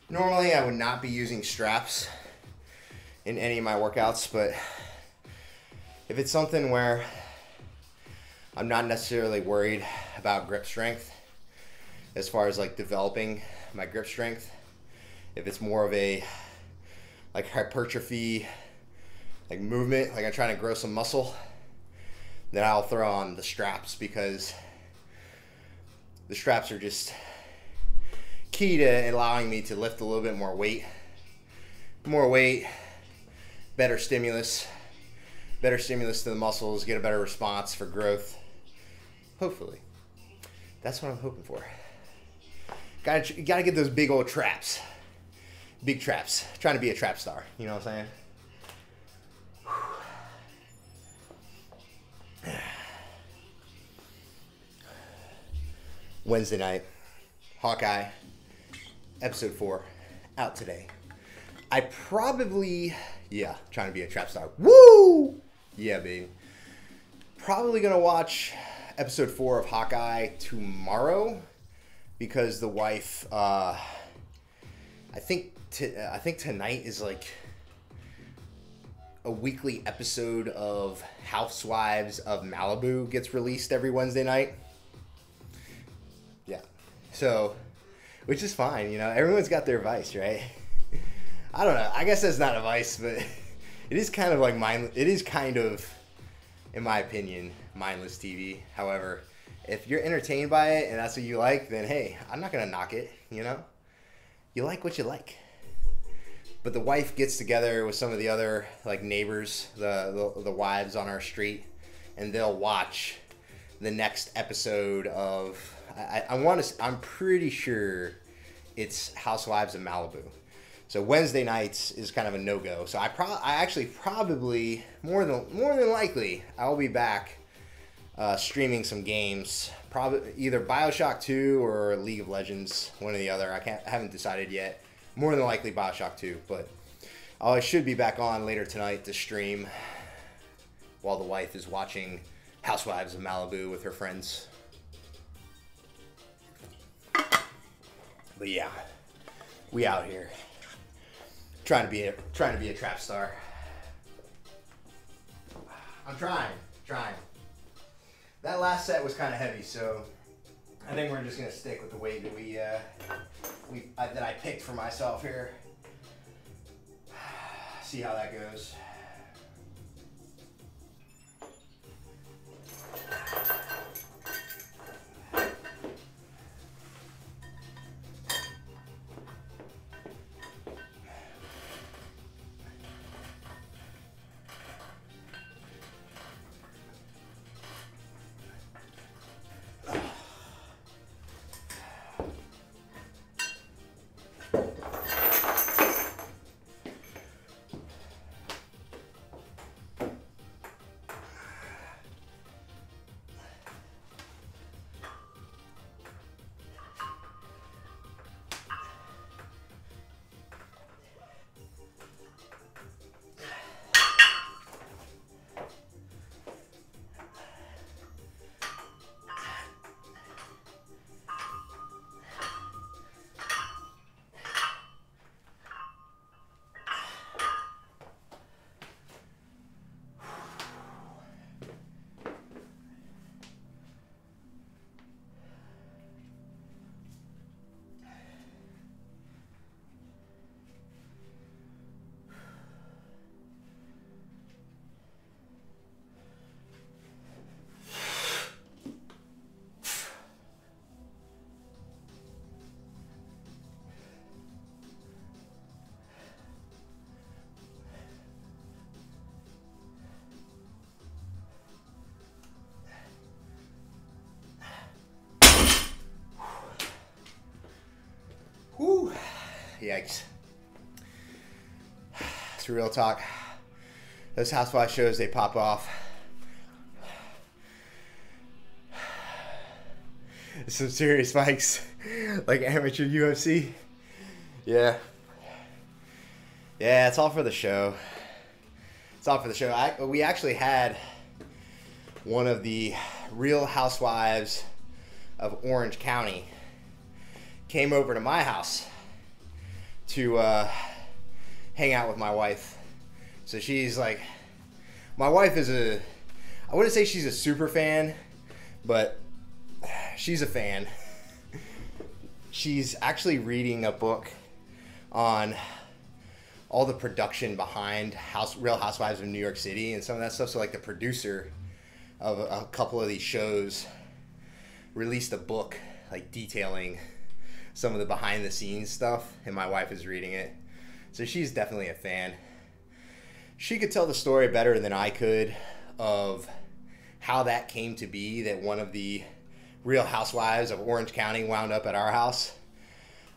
Normally, I would not be using straps in any of my workouts, but if it's something where I'm not necessarily worried about grip strength, as far as like developing my grip strength, if it's more of a like hypertrophy, like movement, like I'm trying to grow some muscle, then I'll throw on the straps, because the straps are just key to allowing me to lift a little bit more weight, better stimulus to the muscles, get a better response for growth. Hopefully, that's what I'm hoping for. Gotta get those big old traps, big traps. Trying to be a trap star. You know what I'm saying? Wednesday night, Hawkeye. Episode 4, out today. I probably, trying to be a trap star. Woo! Yeah, baby. Probably gonna watch episode 4 of Hawkeye tomorrow, because the wife, I think tonight is like a weekly episode of Housewives of Malibu gets released every Wednesday night. Yeah, so. Which is fine, you know. Everyone's got their vice, right? I don't know. I guess that's not a vice, but it is kind of like it is kind of, in my opinion, mindless TV. However, if you're entertained by it and that's what you like, then hey, I'm not gonna knock it. You know, you like what you like. But the wife gets together with some of the other like neighbors, the wives on our street, and they'll watch the next episode of. I'm pretty sure it's Housewives of Malibu. So Wednesday nights is kind of a no-go. So I actually probably more than likely I'll be back streaming some games, probably either BioShock 2 or League of Legends, one or the other. I haven't decided yet. More than likely BioShock 2, but I should be back on later tonight to stream while the wife is watching Housewives of Malibu with her friends. But yeah, we out here trying to be a trap star. I'm trying. That last set was kind of heavy, so I think we're just gonna stick with the weight that that I picked for myself here. See how that goes. Yikes. It's real talk. Those housewife shows, they pop off. Some serious fights, like amateur UFC. Yeah. Yeah, it's all for the show. It's all for the show. We actually had one of the Real Housewives of Orange County came over to my house to hang out with my wife. So she's like, my wife is I wouldn't say she's a super fan, but she's a fan. She's actually reading a book on all the production behind Real Housewives of New York City and some of that stuff. So like the producer of a couple of these shows released a book like detailing some of the behind the scenes stuff, and my wife is reading it. So she's definitely a fan. She could tell the story better than I could of how that came to be, that one of the Real Housewives of Orange County wound up at our house.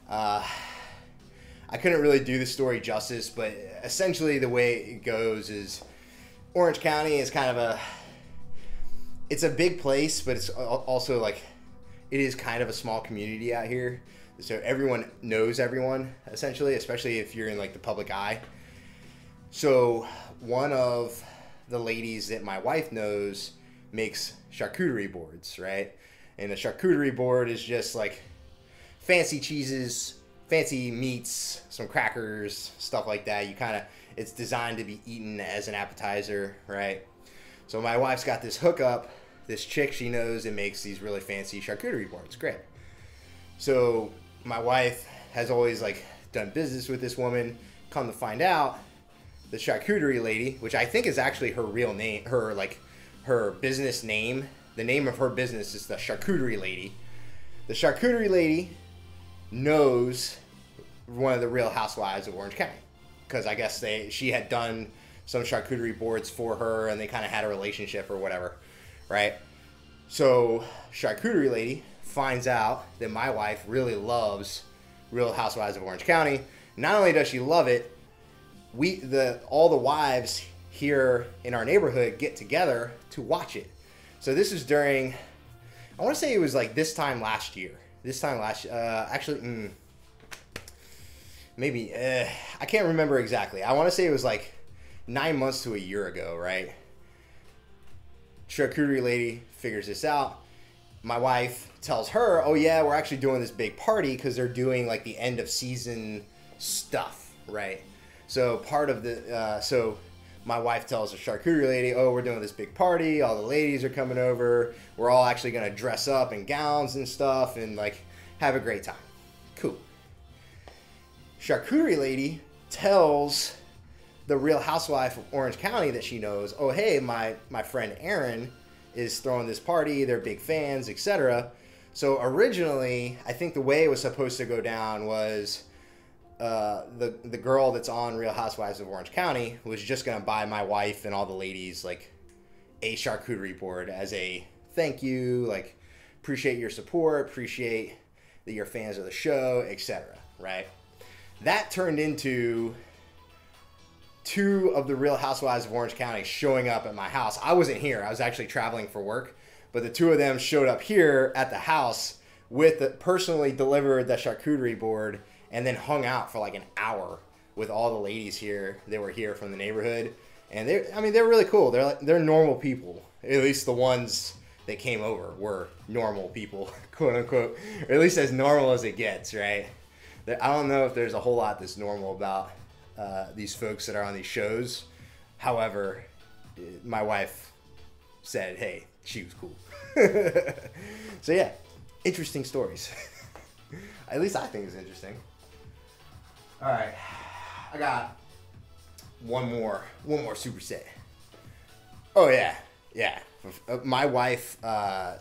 I couldn't really do the story justice, but essentially the way it goes is Orange County is kind of it's a big place, but it's also like, it is kind of a small community out here. So everyone knows everyone, essentially, especially if you're in like the public eye. So one of the ladies that my wife knows makes charcuterie boards, right? And a charcuterie board is just like fancy cheeses, fancy meats, some crackers, stuff like that. It's designed to be eaten as an appetizer, right? So my wife's got this hookup, this chick she knows that makes these really fancy charcuterie boards. Great. So my wife has always like done business with this woman. Come to find out, the charcuterie lady, which I think is actually her real name, her business name. The name of her business is the Charcuterie Lady. The Charcuterie Lady knows one of the Real Housewives of Orange County, because I guess she had done some charcuterie boards for her, and they kind of had a relationship or whatever, right? So Charcuterie Lady finds out that my wife really loves Real Housewives of Orange County. Not only does she love it, all the wives here in our neighborhood get together to watch it. So this is during, I want to say it was like this time last year. Actually, maybe, I can't remember exactly. I want to say it was like 9 months to a year ago, right? Charcuterie Lady figures this out. My wife tells her, oh yeah, we're actually doing this big party because they're doing like the end of season stuff, right? So part of the, my wife tells the charcuterie lady, oh, we're doing this big party. All the ladies are coming over. We're all actually going to dress up in gowns and stuff and like have a great time. Cool. Charcuterie lady tells the Real Housewife of Orange County that she knows, oh, hey, my friend Aaron is throwing this party. They're big fans, etc. So originally, I think the way it was supposed to go down was the girl that's on Real Housewives of Orange County was just going to buy my wife and all the ladies like a charcuterie board as a thank you, like appreciate your support, appreciate that you're fans of the show, etc. Right? That turned into two of the Real Housewives of Orange County showing up at my house. I wasn't here. I was actually traveling for work, but the two of them showed up here at the house personally delivered the charcuterie board and then hung out for like an hour with all the ladies here. They were here from the neighborhood, and they're really cool. They're normal people. At least the ones that came over were normal people, quote unquote, or at least as normal as it gets, right? I don't know if there's a whole lot that's normal about these folks that are on these shows. However, my wife said, hey, she was cool. So yeah, interesting stories. At least I think it's interesting. All right, I got one more superset. Oh yeah. My wife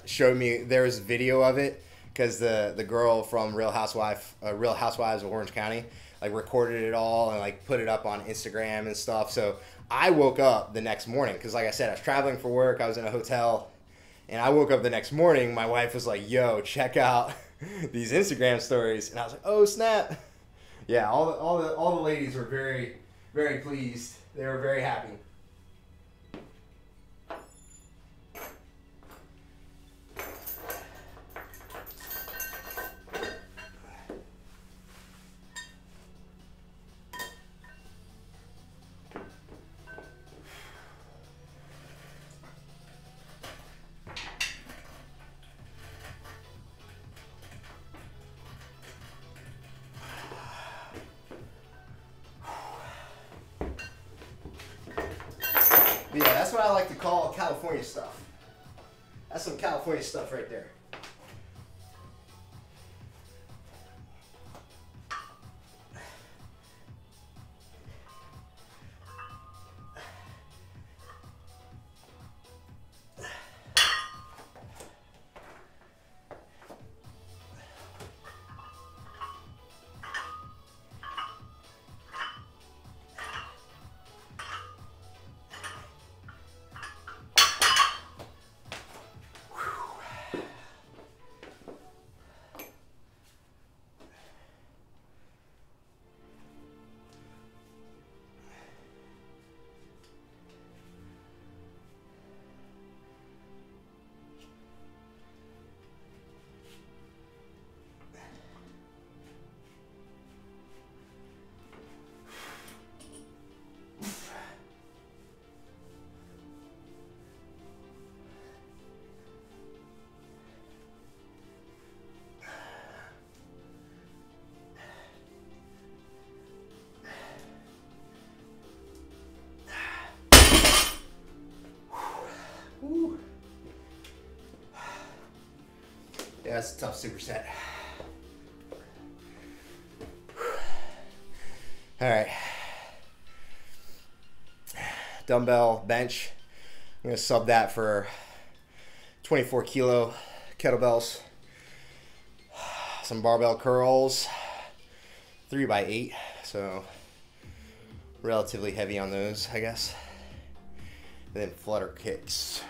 showed me, there's video of it because the girl from Real Housewives of Orange County like recorded it all and like put it up on Instagram and stuff. So I woke up the next morning because, like I said, I was traveling for work. I was in a hotel, and I woke up the next morning. My wife was like, "Yo, check out these Instagram stories," and I was like, "Oh snap." Yeah, all the ladies were very, very pleased. They were very happy. Yeah, that's what I like to call California stuff. That's some California stuff right there. Yeah, that's a tough superset. All right. Dumbbell bench. I'm going to sub that for 24 kilo kettlebells. Some barbell curls. 3x8. So relatively heavy on those, I guess. And then flutter kicks.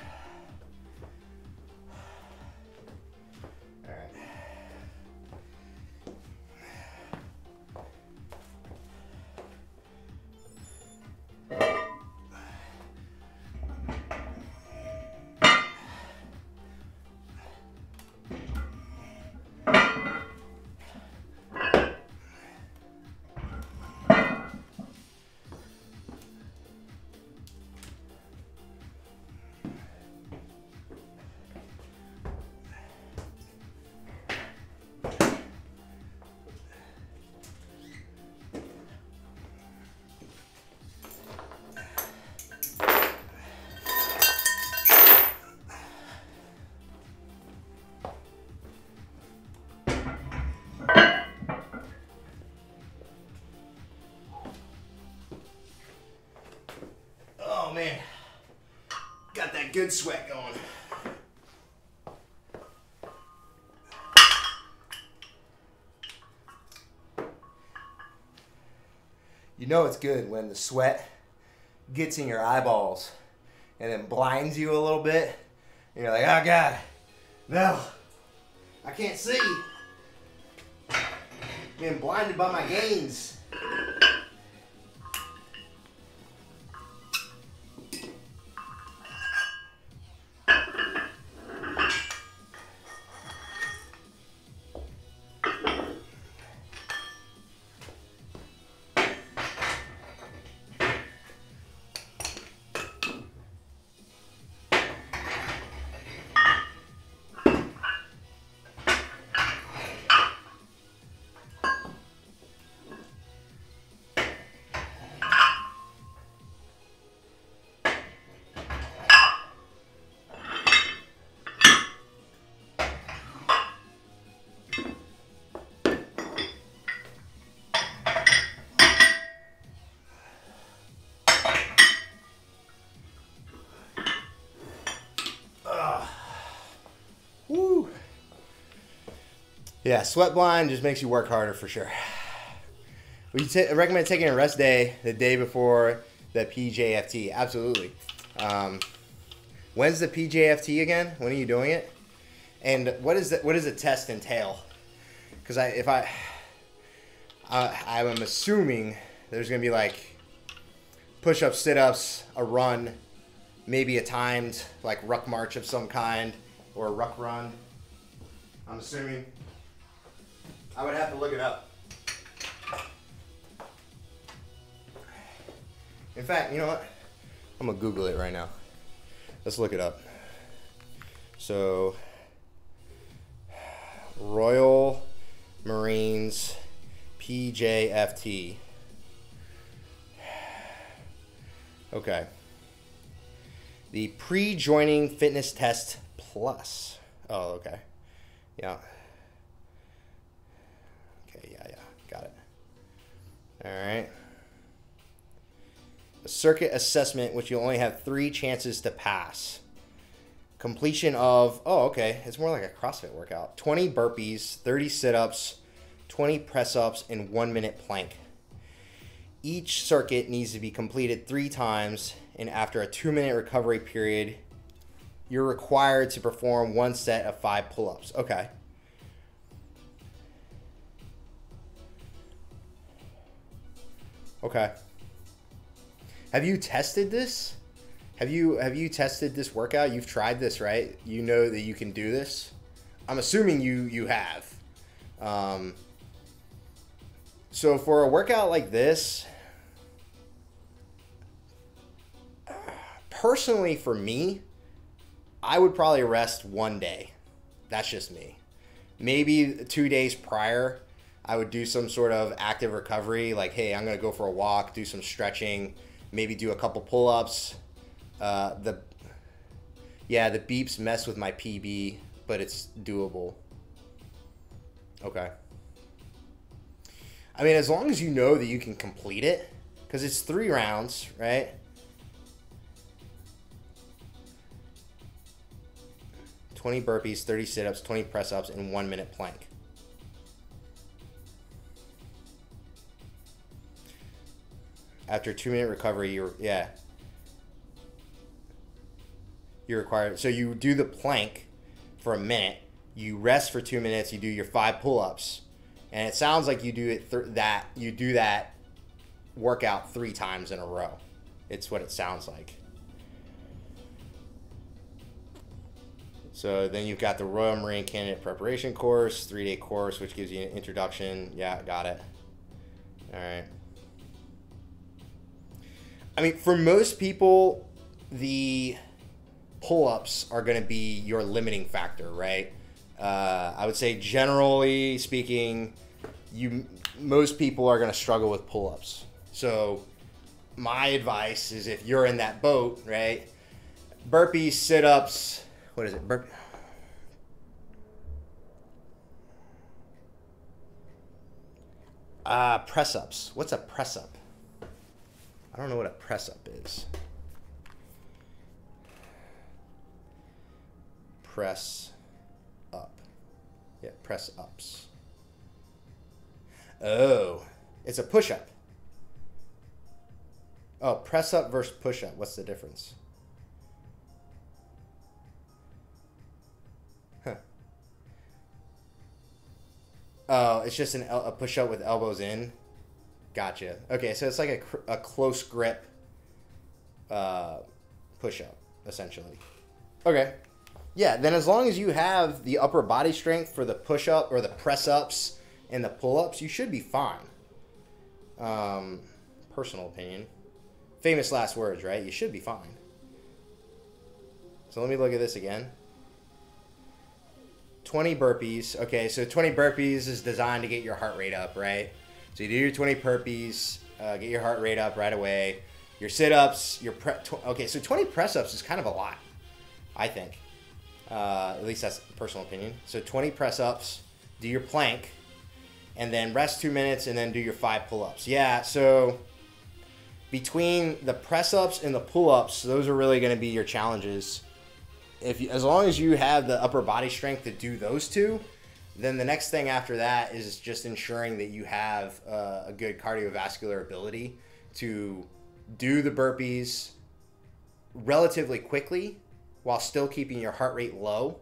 Oh man, got that good sweat going. You know it's good when the sweat gets in your eyeballs and then blinds you a little bit. And you're like, oh God, no, I can't see. Being blinded by my gains. Woo. Yeah, sweat blind just makes you work harder for sure. We recommend taking a rest day the day before the PJFT. Absolutely. When's the PJFT again? When are you doing it? And what does the test entail? Because I'm assuming there's going to be like push-ups, sit-ups, a run, maybe a timed like ruck march of some kind or a ruck run. I'm assuming. I would have to look it up. In fact, you know what? I'm going to Google it right now. Let's look it up. So, Royal Marines PJFT. Okay. The pre-joining fitness test plus. Oh, okay. Yeah. Okay, yeah. Got it. All right. A circuit assessment, which you only have 3 chances to pass. Completion of, oh, okay. It's more like a CrossFit workout. 20 burpees, 30 sit-ups, 20 press-ups, and 1-minute plank. Each circuit needs to be completed 3 times, and after a 2-minute recovery period, you're required to perform 1 set of 5 pull-ups. Okay. Okay. Have you tested this? Have you tested this workout? You've tried this, right? You know that you can do this? I'm assuming you have. So for a workout like this, personally for me, I would probably rest 1 day. That's just me. Maybe 2 days prior, I would do some sort of active recovery. Like, hey, I'm going to go for a walk, do some stretching, maybe do a couple pull-ups. The beeps mess with my PB, but it's doable. Okay. I mean, as long as you know that you can complete it, because it's 3 rounds, right? "20 burpees, 30 sit-ups, 20 press-ups, and 1-minute plank." After a 2-minute recovery, you're required. So you do the plank for a minute, you rest for 2 minutes, you do your 5 pull-ups, and it sounds like you do you do that workout 3 times in a row. It's what it sounds like. So then you've got the Royal Marine Candidate Preparation Course, 3-day course, which gives you an introduction. Yeah, got it. All right. I mean, for most people, the pull-ups are going to be your limiting factor, right? I would say, generally speaking, most people are going to struggle with pull-ups. So my advice is, if you're in that boat, right? Burpees, sit-ups. What is it? Press-ups. What's a press-up? I don't know what a press-up is. Press up. Yeah, press-ups. Oh, it's a push-up. Oh, press-up versus push-up. What's the difference? Oh, it's just a push-up with elbows in. Gotcha. Okay, so it's like a close grip push-up, essentially. Okay. Yeah, then as long as you have the upper body strength for the push-up or the press-ups and the pull-ups, you should be fine. Personal opinion. Famous last words, right? You should be fine. So let me look at this again. 20 burpees. Okay, so 20 burpees is designed to get your heart rate up, right? So you do your 20 burpees, get your heart rate up right away. Your sit-ups, okay, so 20 press-ups is kind of a lot, I think. At least that's personal opinion. So 20 press-ups, do your plank, and then rest 2 minutes, and then do your 5 pull-ups. Yeah, so between the press-ups and the pull-ups, those are really going to be your challenges. As long as you have the upper body strength to do those 2, then the next thing after that is just ensuring that you have a good cardiovascular ability to do the burpees relatively quickly while still keeping your heart rate low.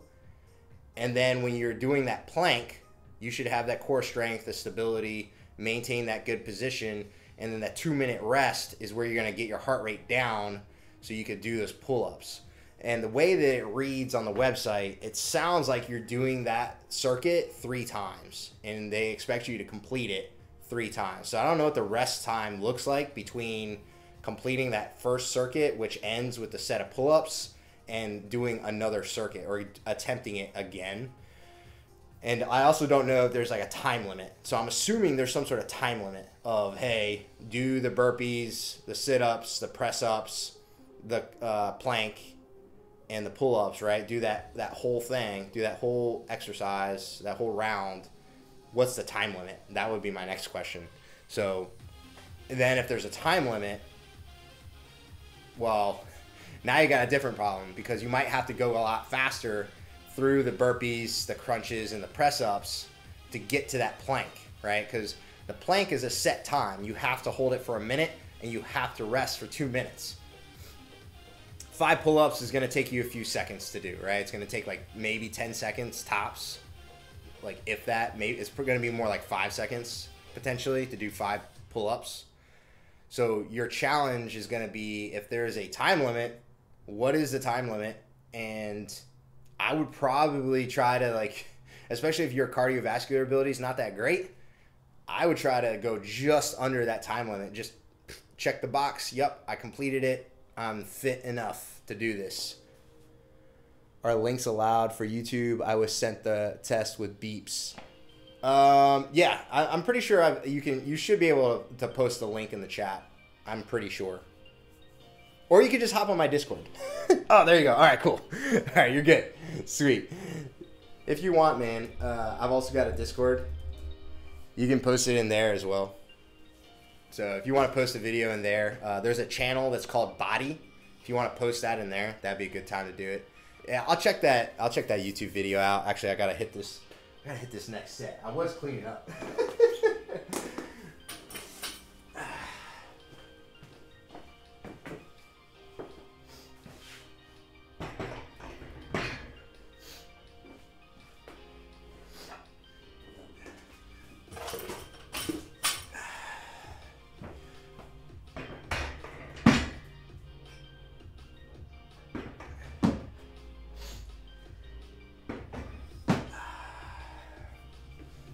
And then when you're doing that plank, you should have that core strength, the stability maintain that good position, and then that 2-minute rest is where you're going to get your heart rate down so you could do those pull-ups. And the way that it reads on the website, it sounds like you're doing that circuit 3 times, and they expect you to complete it 3 times. So I don't know what the rest time looks like between completing that first circuit, which ends with the set of pull-ups, and doing another circuit or attempting it again. And I also don't know if there's like a time limit. So I'm assuming there's some sort of time limit of, hey, do the burpees, the sit-ups, the press-ups, the plank, and the pull-ups, right? Do that whole thing, do that whole exercise, that whole round. What's the time limit? That would be my next question. So then if there's a time limit, well, now you got a different problem, because you might have to go a lot faster through the burpees, the crunches, and the press-ups to get to that plank, right? Because the plank is a set time. You have to hold it for a minute, and you have to rest for 2 minutes. 5 pull-ups is going to take you a few seconds to do, right? It's going to take like maybe 10 seconds tops. Like if that, maybe it's going to be more like 5 seconds potentially to do 5 pull-ups. So your challenge is going to be, if there is a time limit, what is the time limit? And I would probably try to, like, especially if your cardiovascular ability is not that great, I would try to go just under that time limit. Just check the box. Yep, I completed it. I'm fit enough to do this. Are links allowed for YouTube? I was sent the test with beeps. Yeah, I'm pretty sure you should be able to post the link in the chat. I'm pretty sure. Or you could just hop on my Discord. Oh, there you go. All right, cool. All right, you're good. Sweet. If you want, man, I've also got a Discord. You can post it in there as well. So if you want to post a video in there, there's a channel that's called Body. If you want to post that in there, that'd be a good time to do it. Yeah, I'll check that YouTube video out. Actually, I gotta hit this next set. I was cleaning up.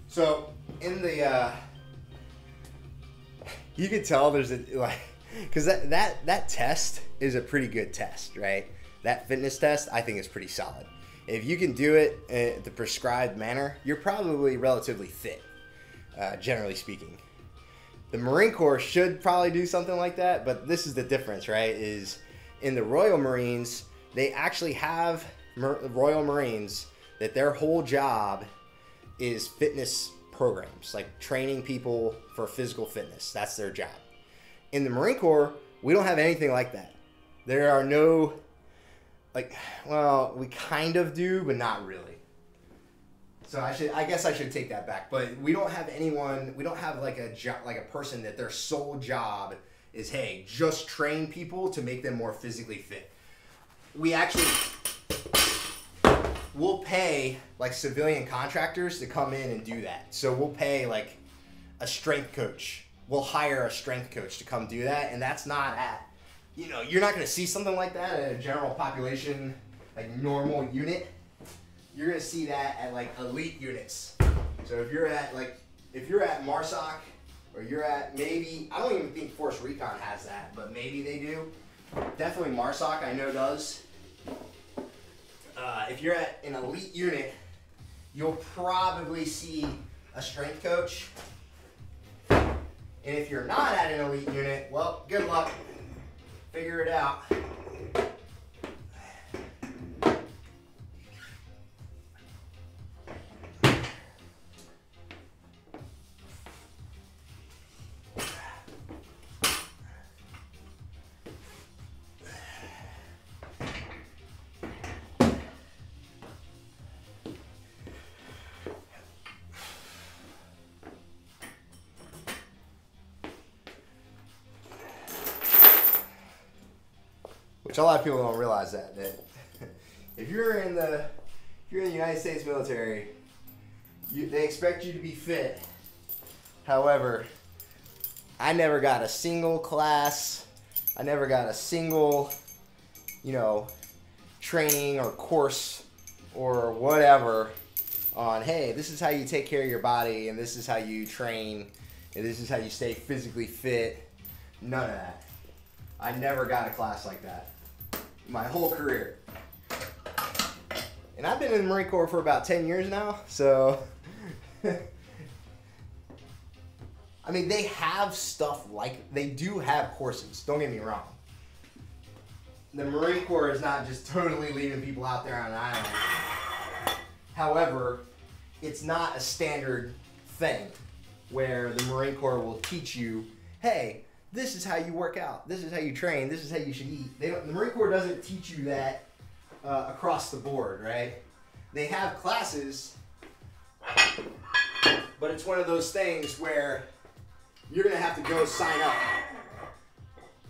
So in the, you can tell there's a, like, because that test is a pretty good test, right? That fitness test, I think, is pretty solid. If you can do it the prescribed manner, you're probably relatively fit, generally speaking. The Marine Corps should probably do something like that, but this is the difference, right? Is in the Royal Marines, they actually have Royal Marines that their whole job is fitness programs, like training people for physical fitness. That's their job. In the Marine Corps, we don't have anything like that. There are no, like, well, we kind of do, but not really. So I guess I should take that back. But we don't have anyone, we don't have like a person that their sole job is, hey, just train people to make them more physically fit. We actually, we'll pay like civilian contractors to come in and do that. So we'll pay like a strength coach. We'll hire a strength coach to come do that. And that's not at, you know, you're not going to see something like that at a general population, like normal unit. You're going to see that at like elite units. So if you're at MARSOC, or you're at maybe, I don't even think Force Recon has that, but maybe they do. Definitely MARSOC I know does. If you're at an elite unit, you'll probably see a strength coach. And if you're not at an elite unit, well, good luck. Figure it out. Which a lot of people don't realize that if you're in the United States military, they expect you to be fit However, I never got a single class. I never got a single, you know, training or course or whatever on, hey, this is how you take care of your body, and this is how you train, and this is how you stay physically fit. None of that. I never got a class like that my whole career. And I've been in the Marine Corps for about 10 years now, so I mean, they have stuff like, they do have courses, don't get me wrong. The Marine Corps is not just totally leaving people out there on an island. However, it's not a standard thing where the Marine Corps will teach you, hey, this is how you work out, this is how you train, this is how you should eat. The Marine Corps doesn't teach you that across the board, right? They have classes, but it's one of those things where you're going to have to go sign up.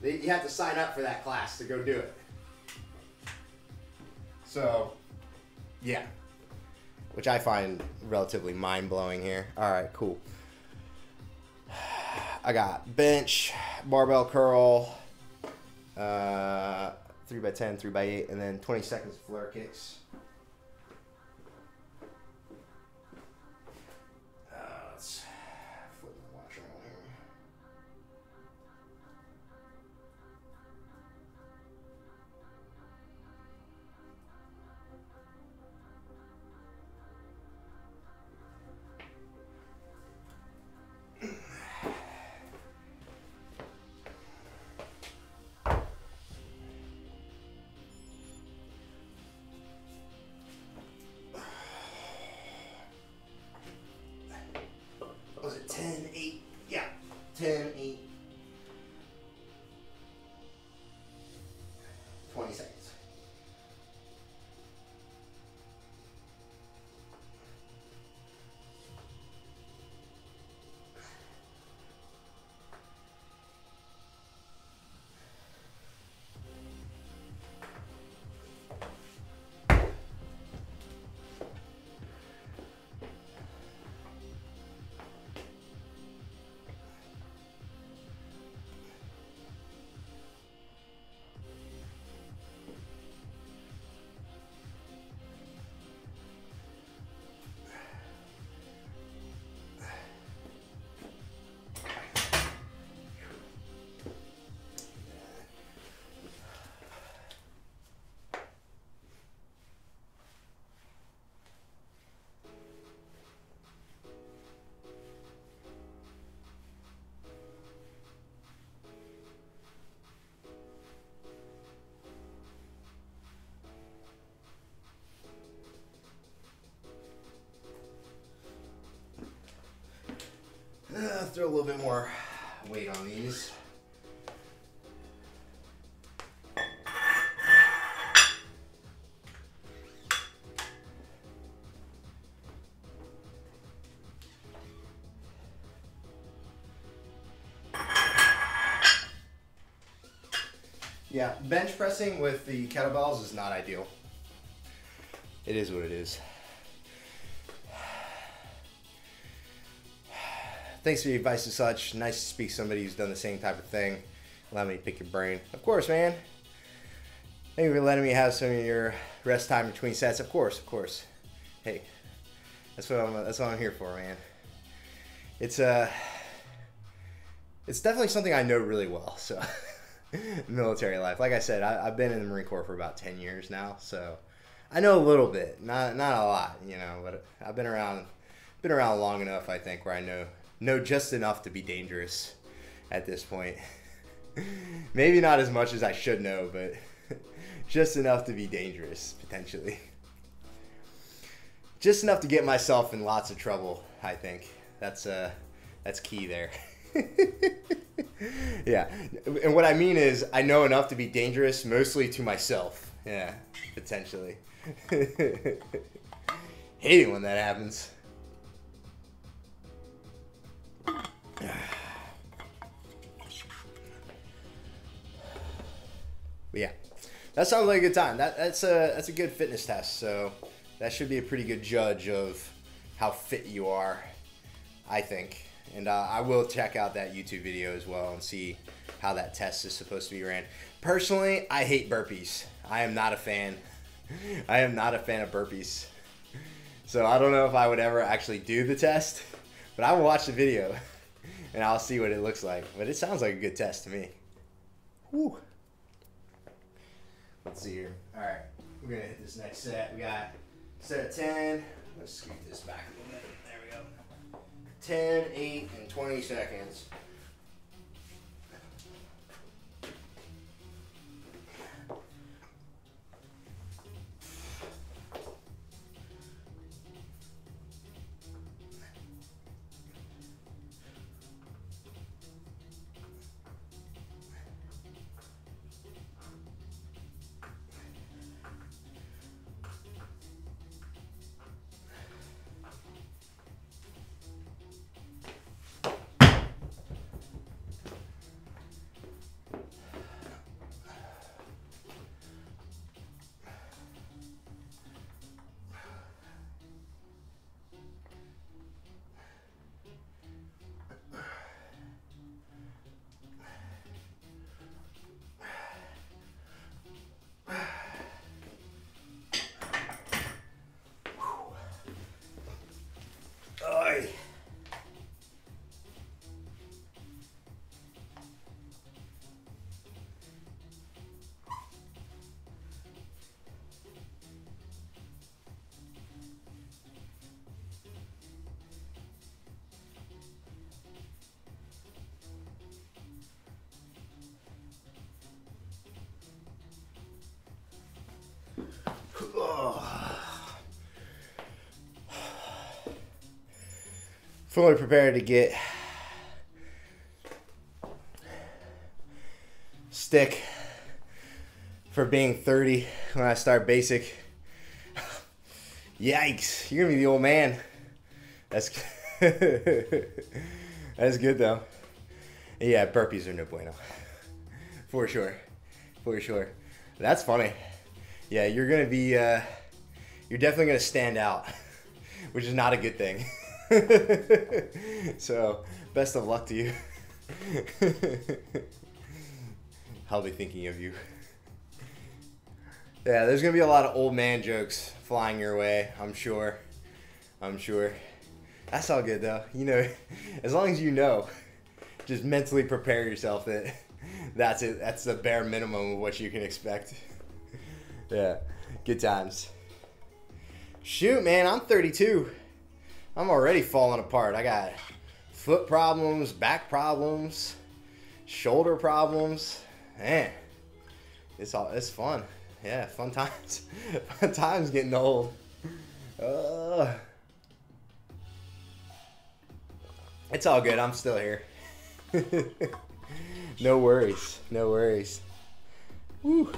You have to sign up for that class to go do it. So, yeah. Which I find relatively mind-blowing here. All right, cool. I got bench, barbell curl, 3x10, 3x8, and then 20 seconds of flare kicks. Let's flip the watch around here. Was it 10, 8? Yeah, 10, 8. 20 seconds. Throw a little bit more weight on these. Yeah, bench pressing with the kettlebells is not ideal. It is what it is. Thanks for your advice and such. Nice to speak to somebody who's done the same type of thing. Allow me to pick your brain. Of course, man. Thank you for letting me have some of your rest time between sets. Of course, of course. Hey, that's what I'm here for, man. It's definitely something I know really well. So, military life. Like I said, I've been in the Marine Corps for about 10 years now, so I know a little bit, not a lot, you know. But I've been around long enough, I think, where I know just enough to be dangerous at this point. Maybe not as much as I should know, but just enough to be dangerous, potentially. Just enough to get myself in lots of trouble, I think. That's key there. Yeah, and what I mean is I know enough to be dangerous, mostly to myself. Yeah, potentially. Hate it when that happens. But yeah, that sounds like a good time. That's a good fitness test. So that should be a pretty good judge of how fit you are, I think. And I will check out that YouTube video as well and see how that test is supposed to be ran. Personally, I hate burpees. I am not a fan. I am not a fan of burpees. So I don't know if I would ever actually do the test, but I will watch the video and I'll see what it looks like. But it sounds like a good test to me. Whew. Let's see here. All right, we're gonna hit this next set. We got set of 10. Let's scoot this back a little bit. There we go. 10, 8, and 20 seconds. Oy. Fully prepared to get stick for being 30 when I start basic. Yikes, you're gonna be the old man. That's that's good though. Yeah, burpees are no bueno. For sure. For sure. That's funny. Yeah, you're gonna be you're definitely gonna stand out, which is not a good thing. So, best of luck to you. I'll be thinking of you. Yeah, there's gonna be a lot of old man jokes flying your way, I'm sure. I'm sure. That's all good though. You know, as long as you know, just mentally prepare yourself that that's it. That's the bare minimum of what you can expect. Yeah, good times. Shoot, man, I'm 32. I'm already falling apart. I got foot problems, back problems, shoulder problems. Man, it's fun. Yeah, fun times. Fun times getting old. It's all good. I'm still here. No worries. No worries. Woo.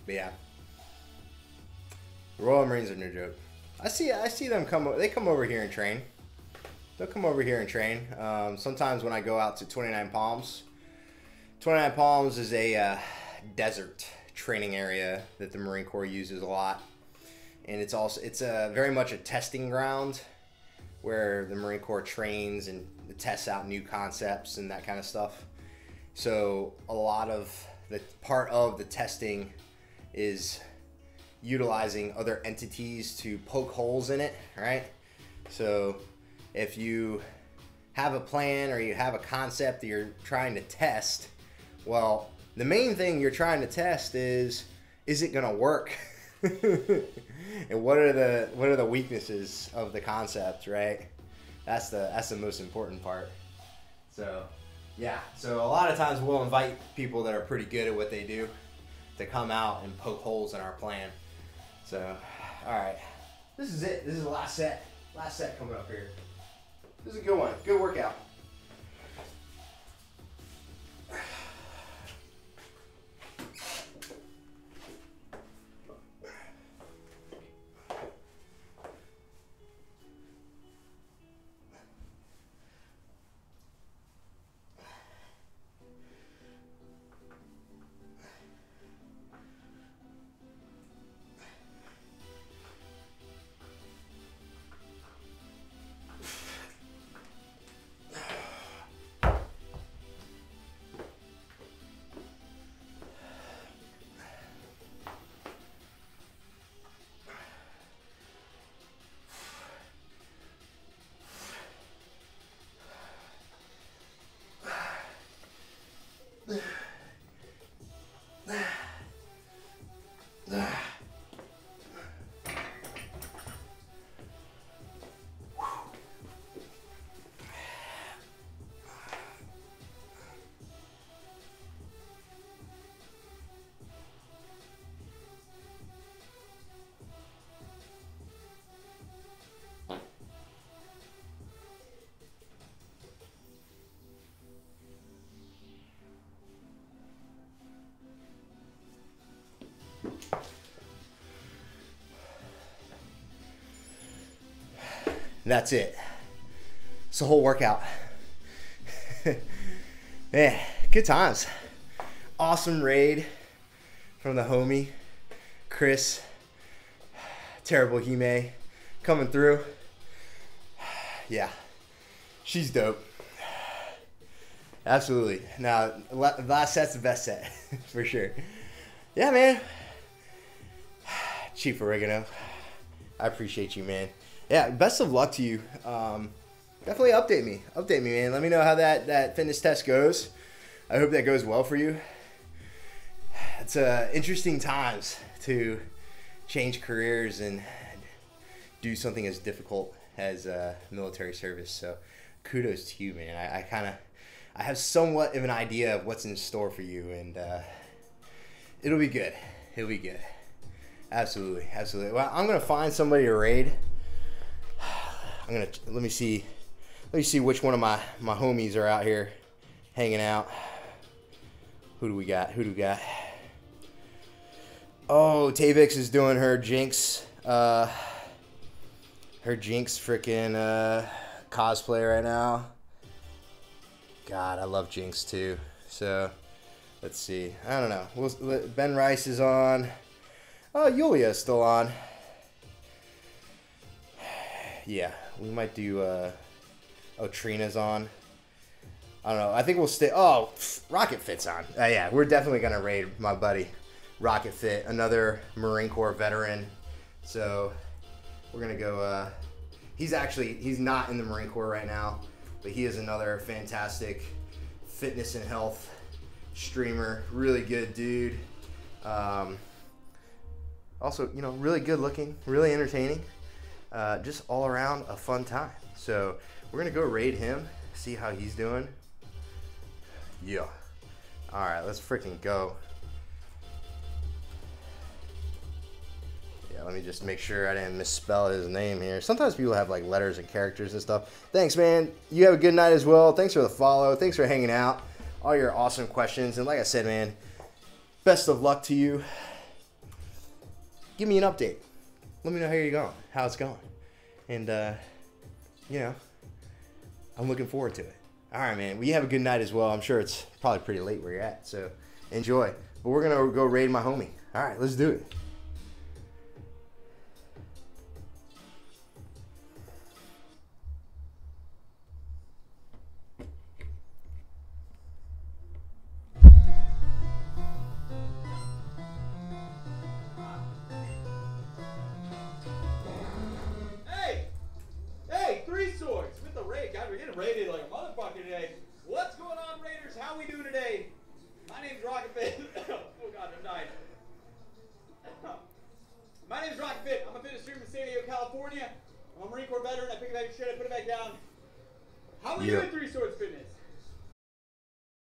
But yeah, Royal Marines are no joke. I see them come. They come over here and train. They'll come over here and train. Sometimes when I go out to 29 Palms. 29 Palms is a desert training area that the Marine Corps uses a lot, and it's very much a testing ground where the Marine Corps trains and tests out new concepts and that kind of stuff. So a lot of the part of the testing is utilizing other entities to poke holes in it, right? So if you have a plan or you have a concept that you're trying to test, well, the main thing you're trying to test is it gonna work? And what are the weaknesses of the concept, right? That's the most important part. So yeah, so a lot of times we'll invite people that are pretty good at what they do to come out and poke holes in our plan. So, all right, this is it. This is the last set. Last set coming up here. This is a good one. Good workout. And that's it. It's the whole workout. Man, good times. Awesome raid from the homie, Chris. Terrible Hime coming through. Yeah, she's dope. Absolutely. Now, last set's the best set, for sure. Yeah, man. Chief Oregano, I appreciate you, man. Yeah, best of luck to you. Definitely update me. Update me, man. Let me know how that fitness test goes. I hope that goes well for you. It's interesting times to change careers and do something as difficult as military service. So kudos to you, man. I have somewhat of an idea of what's in store for you, and it'll be good. It'll be good. Absolutely, absolutely. Well, I'm gonna find somebody to raid. Let me see which one of my homies are out here hanging out. Who do we got? Oh, Tavix is doing her Jinx freaking cosplay right now. God, I love Jinx too. So let's see. I don't know. Ben Rice is on. Oh, Yulia's still on. Yeah, we might do. Oh, Trina's on. I don't know. I think we'll stay. Oh, Rocket Fit's on. Yeah, we're definitely gonna raid my buddy Rocket Fit, another Marine Corps veteran. So we're gonna go. He's not in the Marine Corps right now, but he is another fantastic fitness and health streamer. Really good dude. Also, really good looking, really entertaining. Just all around a fun time. So we're gonna go raid him, see how he's doing. Yeah. All right, let's freaking go. Yeah, let me just make sure I didn't misspell his name here. Sometimes people have like letters and characters and stuff. Thanks, man. You have a good night as well. Thanks for the follow. Thanks for hanging out. All your awesome questions. And like I said, man, best of luck to you. Give me an update. Let me know how you're going, how it's going. And, I'm looking forward to it. All right, man. Well, you have a good night as well. I'm sure it's probably pretty late where you're at, so enjoy. But we're going to go raid my homie. All right, let's do it. Raided like a motherfucker today. What's going on, Raiders? How we doing today? My name's Rocket Fit. Oh God, I'm dying. My name's Rocket Fit. I'm a fitness streamer in San Diego, California. I'm a Marine Corps veteran. I pick it back shit, I put it back down. How we doing, Three Swords Fitness?